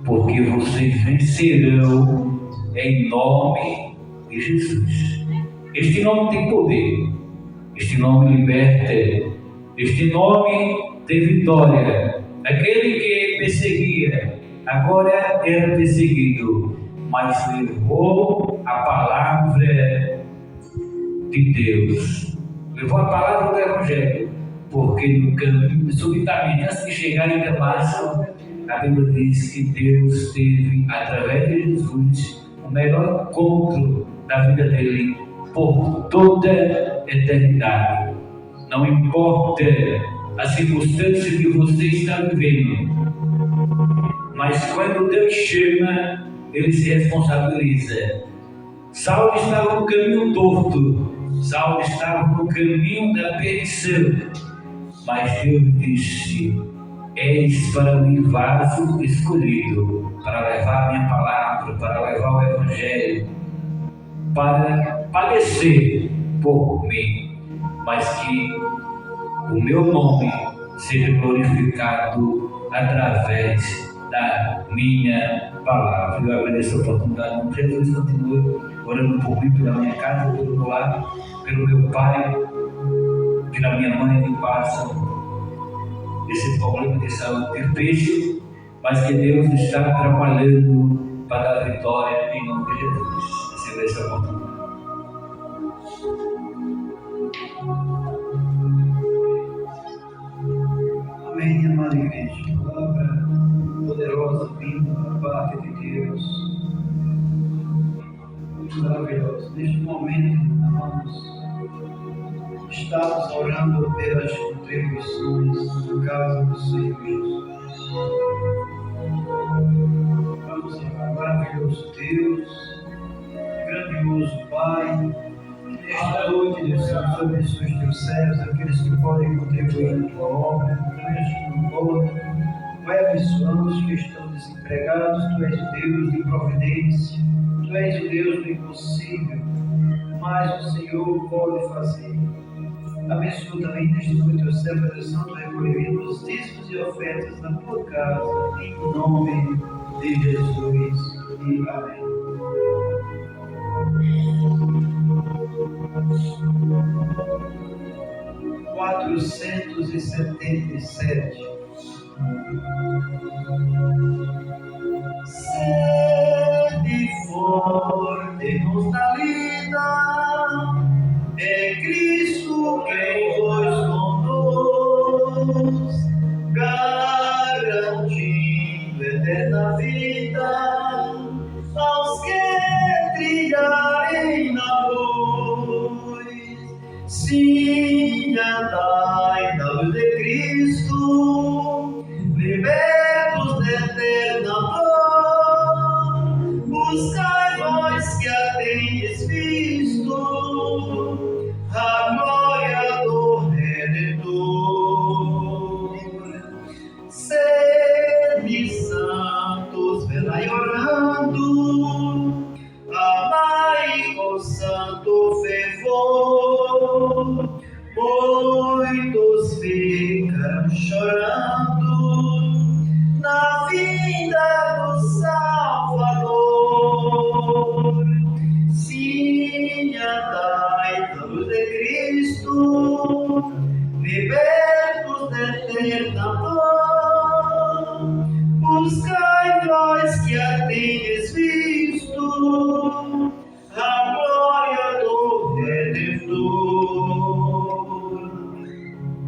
porque vocês vencerão em nome de Jesus. Este nome tem poder, este nome liberta, este nome tem vitória. Aquele que perseguia agora era perseguido, mas levou a palavra de Deus, levou a palavra do Evangelho, porque no caminho, subitamente, antes de chegar em Damasco, a Bíblia diz que Deus teve, através de Jesus, o melhor encontro da vida dele por toda a eternidade. Não importa a circunstância que você está vivendo, mas quando Deus chama, ele se responsabiliza. Saulo estava no caminho torto, Saulo estava no caminho da perdição, mas Deus disse: és para mim vaso escolhido, para levar a minha palavra, para levar o Evangelho, para padecer por mim, mas que o meu nome seja glorificado através da minha palavra. Eu agradeço a oportunidade, em nome de Jesus. Continuo orando por mim, pela minha casa, pelo meu lar, pelo meu pai, pela minha mãe que passam esse problema de saúde difícil, mas que Deus está trabalhando para dar vitória em nome de Jesus. Receba essa oportunidade. Amém, amada igreja. Palavra poderosa, vinda da parte de Deus. Muito maravilhosa. Neste momento, irmãos, estamos orando pelas contribuições na casa do Senhor Jesus. Vamos orar. Maravilhoso Deus, grandioso Pai, que nesta noite, Deus, Senhor, abençoe os teus servos, aqueles que podem contribuir na tua obra, aqueles que não podem. Vai abençoando os que estão desempregados. Tu és o Deus de providência, Tu és o Deus do impossível, mas o Senhor pode fazer. Abençoa também neste noite o servo do Santo recolhimento dos dízimos e ofertas na tua casa, em nome de Jesus. E amém. Sede forte-nos na vida, é Cristo quem vos conduz, garantindo eterna vida aos que trilharem na luz. Sim, andai na luz de Cristo, libertos de eterna paz. Buscai vós que a tendes visto, a glória do Redentor. Sede santos, velai orando, amai com santo fervor. Muitos ficaram chorando na vinda do Salvador. Sim, andai na luz de Cristo, libertos de eterna paz. Buscai vós que a tendes visto, a glória do Redentor.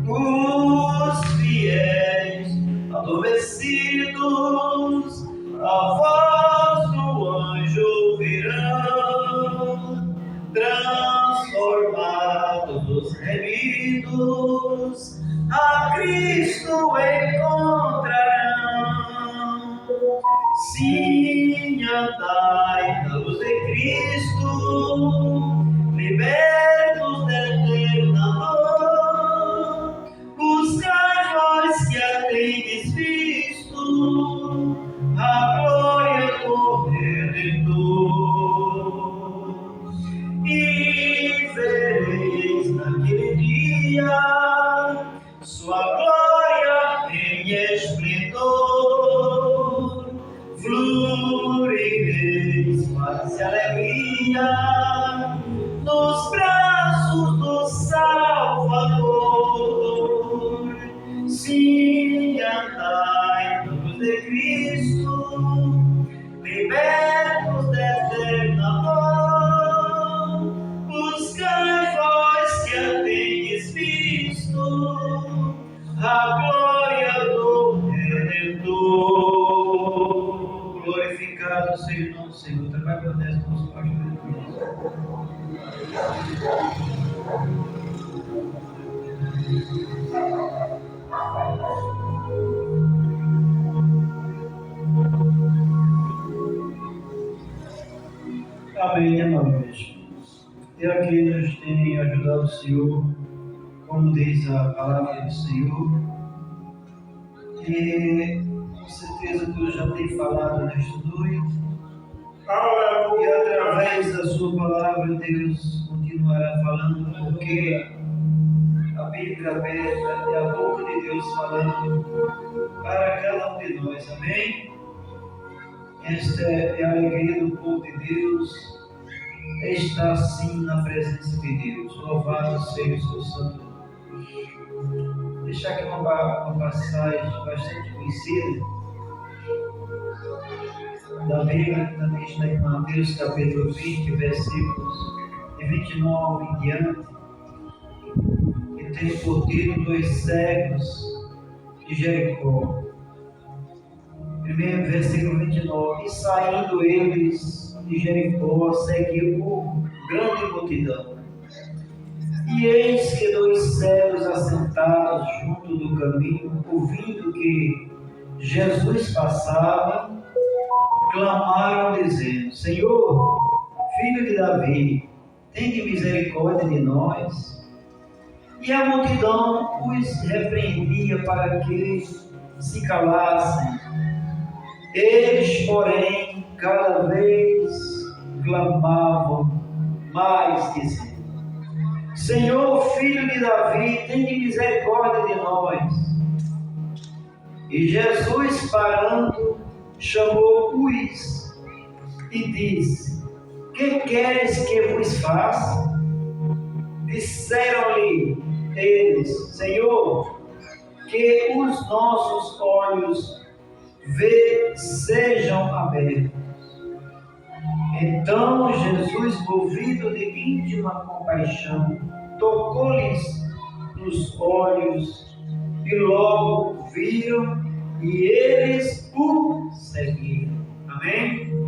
Os fiéis adormecidos, a voz do anjo ouvirão, transformados os remidos, a Cristo encontrarão. Sim, andai na luz de Cristo, libertos de eterna dor. Buscai vós que a tendes visto, a glória do Redentor. E vereis naquele dia sua glória em esplendor. Florireis paz e alegria nos braços do Salvador. Sim, andai na luz de Cristo, libertos de eterna paz. Buscai vós que a tendes visto, a glória do Redentor. Glorificado seja o nome do Senhor. Trabalhe com Deus, nosso pastor. Amém, amados. E aqui nos tem ajudado o Senhor, como diz a palavra do Senhor. E com certeza Deus já tem falado nesta noite. E através da sua palavra, Deus continuará falando, porque a Bíblia aberta é a boca de Deus falando para cada um de nós. Amém? Esta é a alegria do povo de Deus, estar sim na presença de Deus. Louvado seja o seu santo nome. Deixar aqui uma passagem bastante conhecida da Bíblia, que também está em Mateus capítulo 20, versículos de 29 em diante, que tem por título dois cegos de Jericó. Primeiro versículo 29. E saindo eles de Jericó, seguiu grande multidão. E eis que dois cegos assentados junto do caminho, ouvindo que Jesus passava, clamaram dizendo: Senhor, filho de Davi, tende misericórdia de nós. E a multidão os repreendia para que se calassem. Eles, porém, cada vez clamavam mais, dizendo: Senhor, filho de Davi, tende misericórdia de nós. E Jesus, parando, chamou-os e disse: Que queres que vos faça? Disseram-lhe eles: Senhor, que os nossos olhos sejam abertos. Então Jesus, movido de íntima compaixão, tocou-lhes nos olhos e logo viram e eles o seguiram. Amém?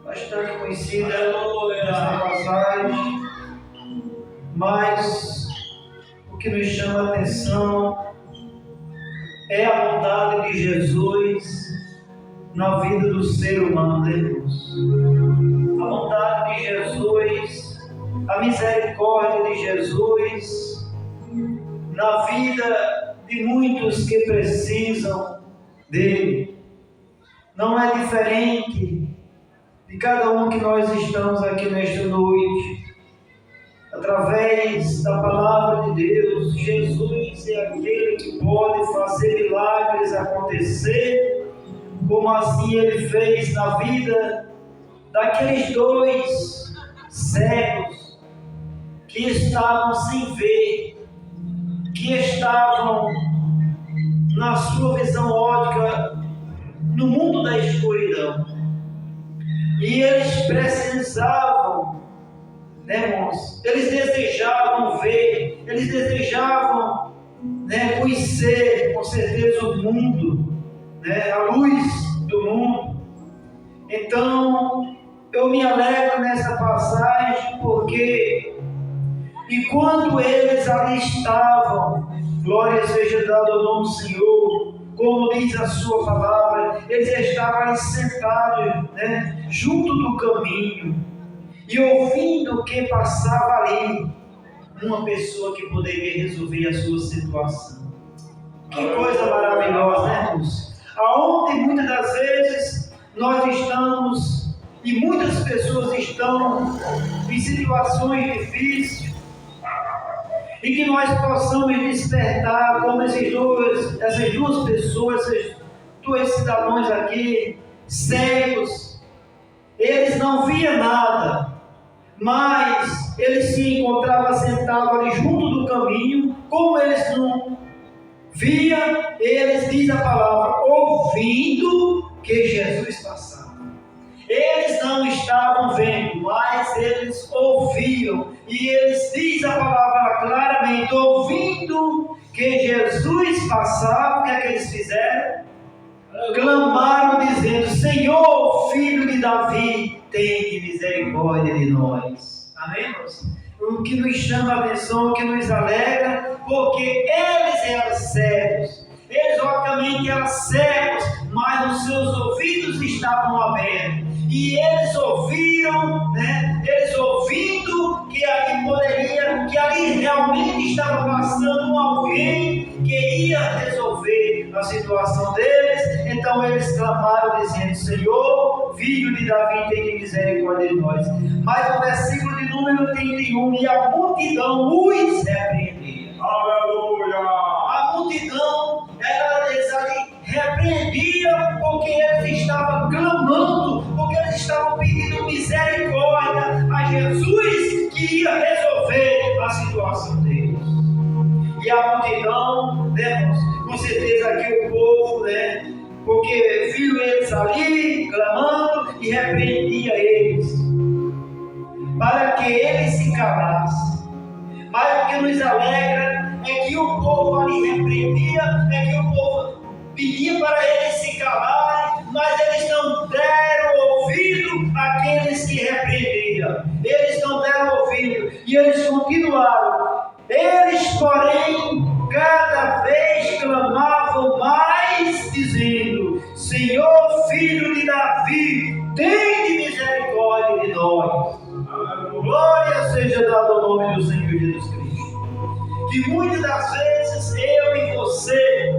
Bastante conhecida essa passagem, mas o que nos chama a atenção é a bondade de Jesus na vida do ser humano, irmãos. A bondade de Jesus, a misericórdia de Jesus na vida de muitos que precisam dele. Não é diferente de cada um que nós estamos aqui nesta noite. Através da palavra de Deus, Jesus é aquele que pode fazer milagres acontecer, como assim ele fez na vida daqueles dois cegos que estavam sem ver, que estavam na sua visão ótica no mundo da escuridão. E eles precisavam, irmãos, eles desejavam ver, eles desejavam conhecer com certeza o mundo, a luz do mundo. Então eu me alegro nessa passagem porque enquanto eles ali estavam, glória seja dada ao nome do Senhor, como diz a sua palavra, eles estavam ali sentados junto do caminho e ouvindo que passava ali uma pessoa que poderia resolver a sua situação. Que coisa maravilhosa, né, irmãos? Aonde muitas das vezes nós estamos e muitas pessoas estão em situações difíceis e que nós possamos despertar como essas duas pessoas, esses dois cidadãos aqui, cegos. Eles não viam nada, mas eles se encontravam sentados ali junto do caminho. Como eles não viam, eles, diz a palavra, ouvindo que Jesus passava. Eles não estavam vendo, mas eles ouviam. E eles, diz a palavra claramente, ouvindo que Jesus passava, o que é que eles fizeram? Clamaram dizendo: Senhor, filho de Davi, tem misericórdia de nós. Amém, irmãos? O que nos chama a atenção, o que nos alegra, porque eles eram cegos. Eles obviamente eram cegos, mas os seus ouvidos estavam abertos. E eles ouviram, eles ouvindo que ali realmente estava passando alguém que ia resolver a situação deles. Então eles clamaram dizendo: Senhor, filho de Davi, tem misericórdia de nós. Mas no versículo de número 31, e a multidão os repreendia. Aleluia! A multidão, eles ali repreendiam porque eles estavam clamando que ia resolver a situação deles. E a multidão, né, com certeza aqui o povo, né, porque viu eles ali clamando e repreendia eles, para que eles se calassem. Mas o que nos alegra é que o povo ali repreendia, é que o povo pedia para eles se calarem, mas eles não deram ouvido àqueles que repreendiam. Eles não deram ouvido e eles continuaram. Eles, porém, cada vez clamavam mais, dizendo: Senhor, filho de Davi, tem misericórdia de nós. Glória seja dada ao nome do Senhor Jesus Cristo. Que muitas das vezes eu e você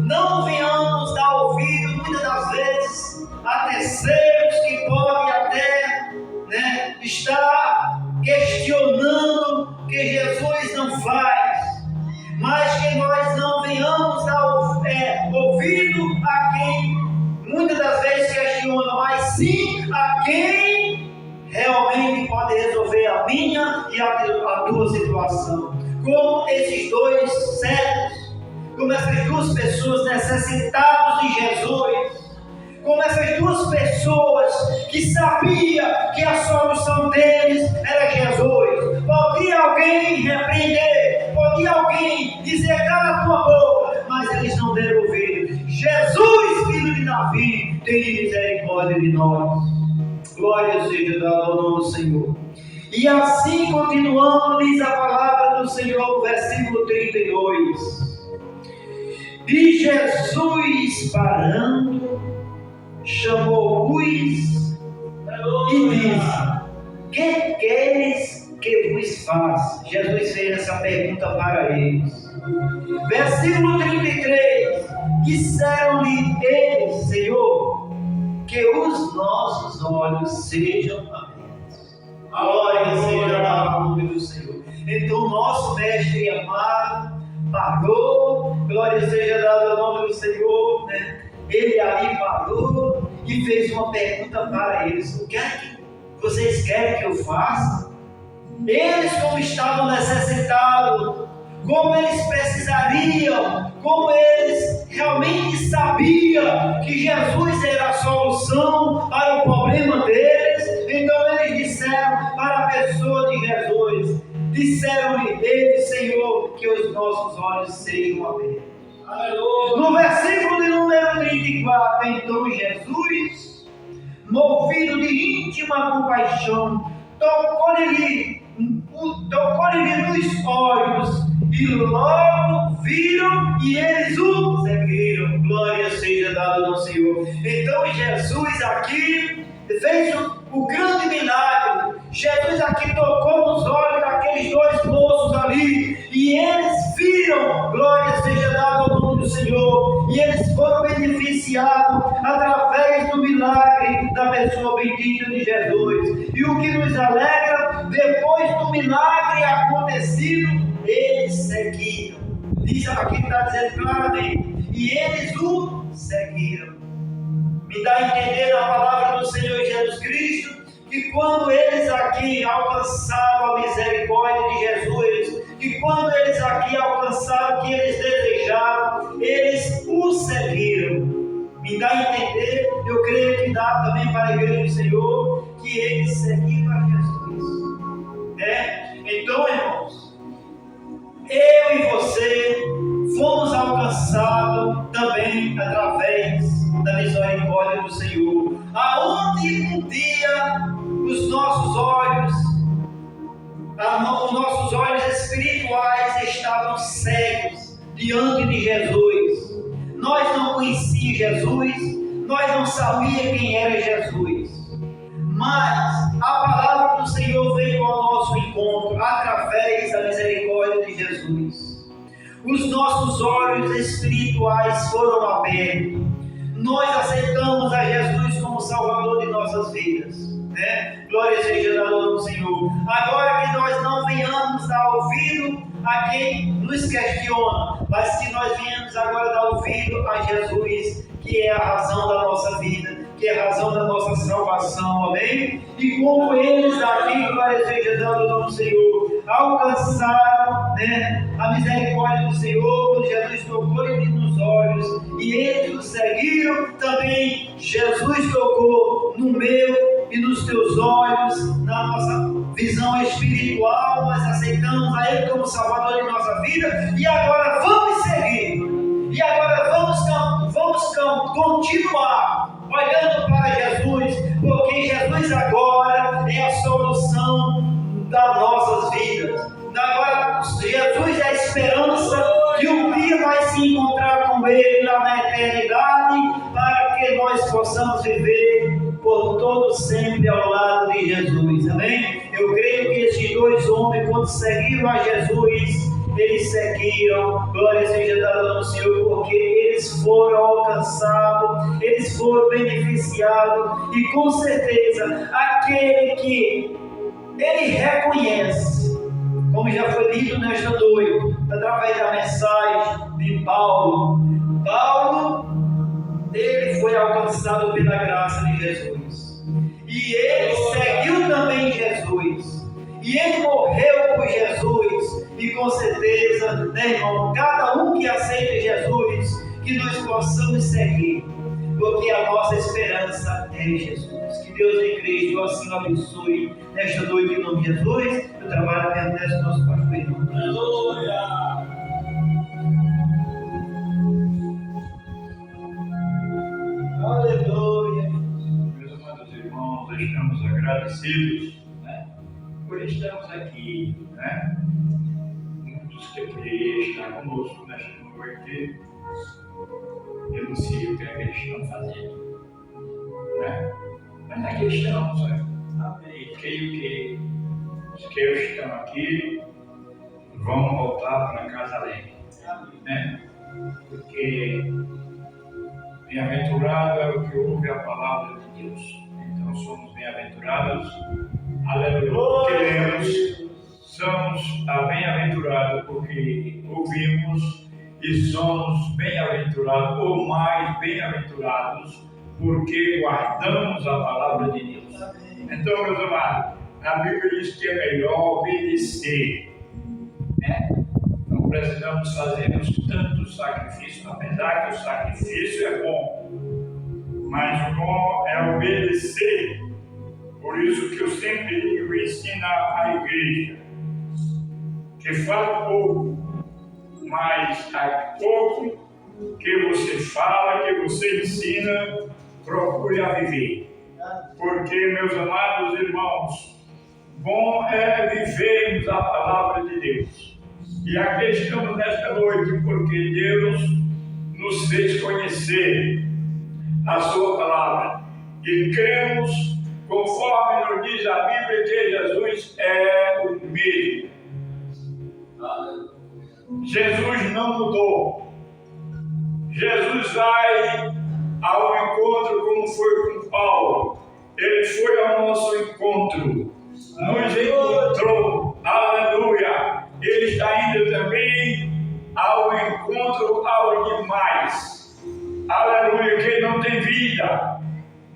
não venhamos dar ouvido, muitas das vezes, a terceiros que podem até, né, estar questionando o que Jesus não faz, mas que nós não venhamos dar ouvido a quem muitas das vezes questiona, mas sim a quem realmente pode resolver a minha e a tua situação. Como esses dois cegos, como essas duas pessoas necessitadas de Jesus, como essas duas pessoas que sabiam que a solução deles era Jesus. Podia alguém repreender, podia alguém dizer: cala a tua boca, mas eles não deram ouvido. Jesus, filho de Davi, tem misericórdia de nós. Glória seja dada ao nome do Senhor. E assim, continuando, diz a palavra do Senhor, versículo 32. E Jesus, parando, chamou-os e disse: que queres que vos faça? Jesus fez essa pergunta para eles. Versículo 33. Disseram-lhe eles: Senhor, que os nossos olhos sejam abertos. Glória seja ao nome do Senhor. Então o nosso mestre amado parou, glória seja dada ao nome do Senhor, né? Ele ali parou e fez uma pergunta para eles: o que é que vocês querem que eu faça? Eles, como estavam necessitados, como eles precisariam, como eles realmente sabiam que Jesus era a solução para o problema deles, então eles disseram para a pessoa de Jesus, disseram-lhe eles: Senhor, que os nossos olhos sejam abertos. No versículo de número 34, então Jesus, movido de íntima compaixão, tocou-lhe nos olhos, e logo viram e eles o seguiram. Glória seja dada ao Senhor. Então Jesus aqui fez o grande milagre. Jesus aqui tocou nos olhos daqueles dois moços ali, e eles viram, glória seja dada ao nome do Senhor, e eles foram beneficiados através do milagre da pessoa bendita de Jesus. E o que nos alegra, depois do milagre acontecido, eles seguiram. Diz aqui, está dizendo claramente, e eles o seguiram. Me dá a entender a palavra do Senhor Jesus Cristo, que quando eles aqui alcançaram a misericórdia de Jesus, que quando eles aqui alcançaram o que eles desejavam, eles o seguiram. Me dá a entender, eu creio que dá também para a igreja do Senhor, que eles seguiram a Jesus. Então, irmãos, eu e você fomos alcançados também através da misericórdia do Senhor. Aonde um dia os nossos olhos espirituais estavam cegos diante de Jesus. Nós não conhecíamos Jesus, nós não sabíamos quem era Jesus. Mas a palavra do Senhor veio ao nosso encontro através da misericórdia de Jesus. Os nossos olhos espirituais foram abertos. Nós aceitamos a Jesus como Salvador de nossas vidas, né? Glória seja dada ao Senhor. Agora que nós não venhamos dar ouvido a quem nos questiona, mas que nós venhamos agora dar ouvido a Jesus, que é a razão da nossa vida, que é a razão da nossa salvação, amém? E como eles aqui, glória seja dada ao nome do Senhor, alcançaram, né, a misericórdia do Senhor, quando Jesus tocou-lhe nos olhos, e eles o seguiram, também Jesus tocou no meu e nos teus olhos, na nossa visão espiritual, nós aceitamos a Ele como Salvador de nossa vida, e agora vamos seguir, e agora vamos continuar olhando para Jesus, porque Jesus agora é a solução das nossas vidas. Agora Jesus é a esperança que um dia vai se encontrar com Ele lá na eternidade, para que nós possamos viver por todo sempre ao lado de Jesus, amém? Eu creio que esses dois homens, quando seguiram a Jesus, eles seguiram, glória seja dada ao Senhor, porque eles foram alcançados, eles foram beneficiados, e com certeza, aquele que ele reconhece, como já foi dito nesta noite, através da mensagem de Paulo, ele foi alcançado pela graça de Jesus, e ele seguiu também Jesus, e ele morreu por Jesus, e com certeza, né, irmão, cada um que aceita Jesus, que nós possamos seguir, porque a nossa esperança é em Jesus. Que Deus em Cristo assim abençoe nesta noite em nome de Jesus. Eu trabalho perante o nosso pastor irmão. Aleluia! Aleluia! Meus amados irmãos, estamos agradecidos, né, por estarmos aqui, né? Muitos que queriam estar conosco nesta noite, eu não sei o que é que eles estão fazendo, né? Mas aqui estamos, né? E creio que os que estão aqui vão voltar para casa alegre, né? Porque bem-aventurado é o que ouve a palavra de Deus. Então somos bem-aventurados, aleluia, queremos, somos bem-aventurados porque ouvimos, e somos bem-aventurados, ou mais bem-aventurados, porque guardamos a palavra de Deus. Então, meus amados, a Bíblia diz que é melhor obedecer, né? Não precisamos fazer tanto sacrifício, apesar que o sacrifício é bom, mas o bom é obedecer. Por isso que eu sempre digo, ensina a igreja, que fala pouco, mas a pouco que você fala, que você ensina, procure a viver. Porque, meus amados irmãos, bom é vivermos a palavra de Deus. E aqui estamos nesta noite porque Deus nos fez conhecer a sua palavra. E cremos, conforme nos diz a Bíblia, que Jesus é o mesmo. Jesus não mudou. Jesus vai ao encontro como foi com Paulo. Ele foi ao nosso encontro, nos encontrou, aleluia. Ele está indo também ao encontro aos demais, aleluia, que não tem vida.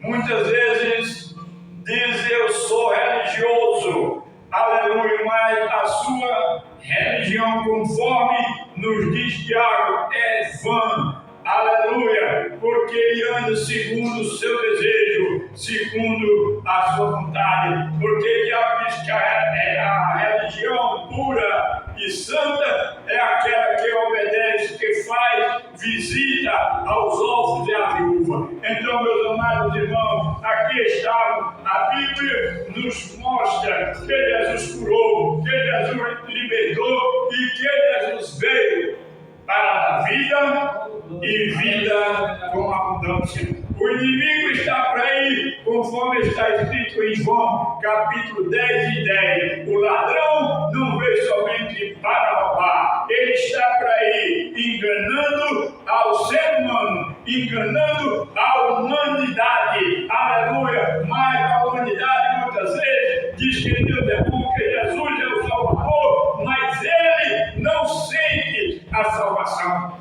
Muitas vezes diz: eu sou religioso, aleluia, mas a sua religião, conforme nos diz Tiago, é vã, aleluia, porque ele anda segundo o seu desejo, segundo a sua vontade, porque Tiago diz que a religião pura e santa é aquela que obedece, que faz visita aos órfãos e à viúva. Então, meus amados irmãos, aqui estamos. A Bíblia nos mostra que Jesus curou, que Jesus libertou e que Jesus veio para a vida e vida com abundância. O inimigo está para aí, conforme está escrito em João, capítulo 10 e 10. O ladrão não veio somente para roubar, ele está para aí, enganando ao ser humano, enganando a humanidade, aleluia. Mas a humanidade muitas vezes diz que Deus é bom, que Jesus é o Salvador, mas ele não sente a salvação.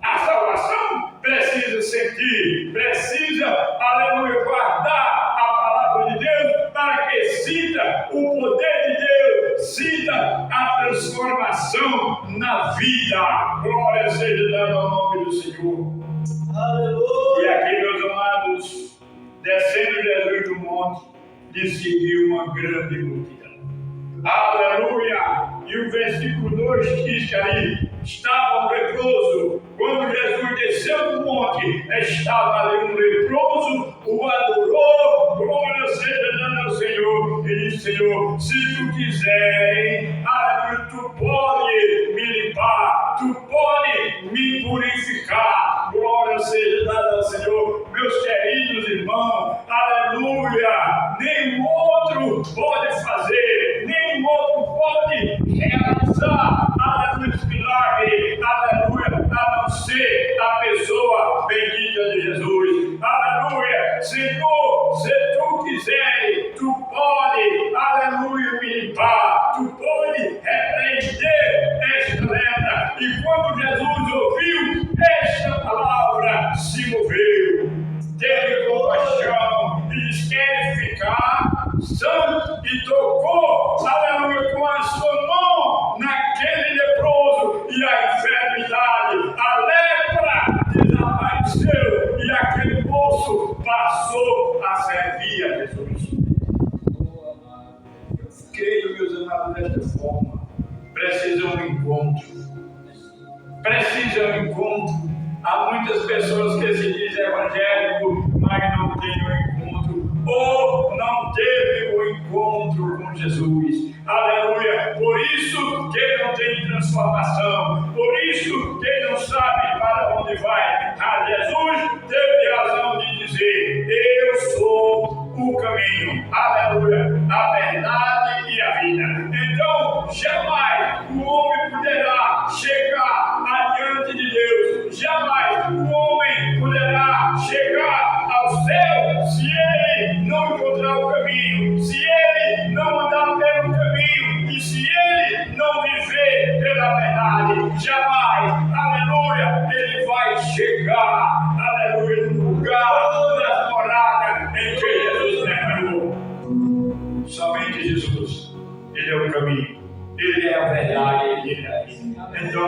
A salvação precisa sentir, precisa, sinta o poder de Deus, sinta a transformação na vida. Glória seja dada ao nome do Senhor. Aleluia. E aqui, meus amados, descendo Jesus do monte, lhe seguiu uma grande multidão. Aleluia! E o versículo 2 diz que ali estava um leproso. Quando Jesus desceu do monte, estava ali um leproso, o adorou, glória seja dada ao Senhor. E disse: Senhor, se tu quiseres, aleluia, tu pode me limpar, tu pode me purificar, glória seja dada ao Senhor. Meus queridos irmãos, aleluia, nenhum outro pode fazer, nenhum outro pode realizar, aleluia, esse milagre, aleluia, a não ser a pessoa bendita de Jesus. Aleluia, Senhor, se tu quiseres, tu pode, aleluia, me limpar, tu pode repreender esta lepra. E quando Jesus ouviu esta palavra, se moveu, teve compaixão e disse: quer ficar santo, e tocou, aleluia, com a sua mão naquele leproso, e a enfermidade, a lepra desapareceu, e aquele moço passou a servir a Jesus. Eu creio, meus amados, desta forma, precisa um encontro. Precisa um encontro. Há muitas pessoas que se dizem evangélico, mas não têm um encontro, ou não teve um encontro com Jesus. Aleluia! Por isso que não tem transformação, por isso que não sabe para onde vai. Jesus teve razão de dizer: eu sou o caminho, aleluia, a verdade e a vida. Então, jamais o homem poderá chegar adiante de Deus, jamais o homem poderá chegar ao céu se ele não encontrar o caminho, se ele não andar pelo caminho e se ele não viver pela verdade. Jamais, aleluia, ele vai chegar, aleluia, no lugar da morada em que Jesus preparou. Somente Jesus, ele é o caminho, ele é a verdade, ele é a vida. Então,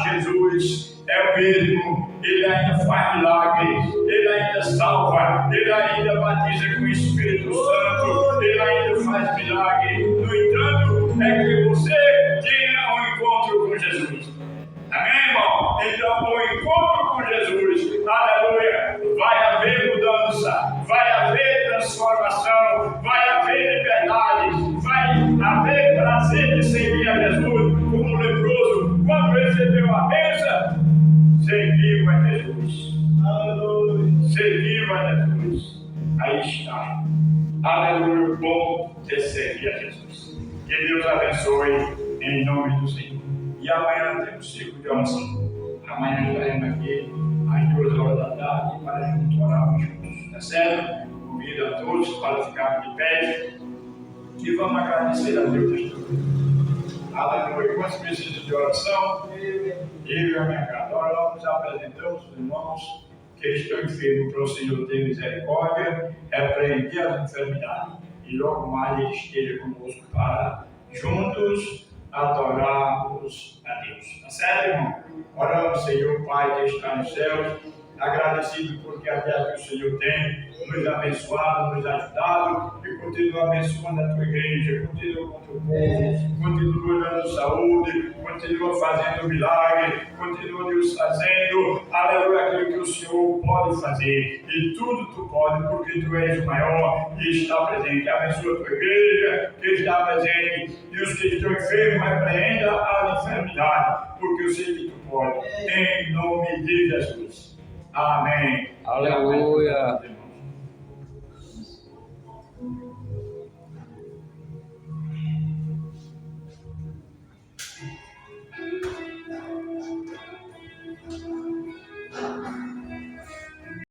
Jesus é o mesmo, ele ainda faz milagres, ele ainda salva, ele ainda batiza com o Espírito Santo, ele ainda faz milagres. No entanto, é que você tenha um encontro com Jesus. Amém, irmão? Então, o encontro com Jesus, aleluia, vai haver mudança, vai haver transformação, vai haver liberdade, vai haver prazer de seguir a Jesus como leproso. Quando recebeu a bênção, seguiu a Jesus. Aleluia. Seguiu a Jesus. Aí está. Aleluia, bom de seguir a Jesus. Que Deus abençoe em nome do Senhor. E amanhã temos ciclo de oração. Amanhã estaremos aqui às 2 horas da tarde para a gente orarmos juntos. Tá certo? Convido a todos para ficarem de pé e vamos agradecer a Deus nesta noite. Aleluia. Quantos precisam de oração? Eu e a minha casa. Agora nós apresentamos os irmãos que estão enfermos para o Senhor ter misericórdia, repreender as enfermidades e logo mais Ele esteja conosco para juntos adorarmos a Deus. Tá certo, irmão? Oramos, Senhor Pai que está nos céus, agradecido porque até que o Senhor tem nos abençoado, nos ajudado e continua abençoando a tua igreja, continua com o teu povo, continua dando saúde, continua fazendo milagre, continua Deus fazendo, aleluia, aquilo que o Senhor pode fazer. E tudo tu pode, porque tu és o maior e está presente. Abençoa a tua igreja que está presente e os que estão enfermos, repreenda a enfermidade, porque eu sei que tu pode. Em nome de Jesus. Amém. Aleluia.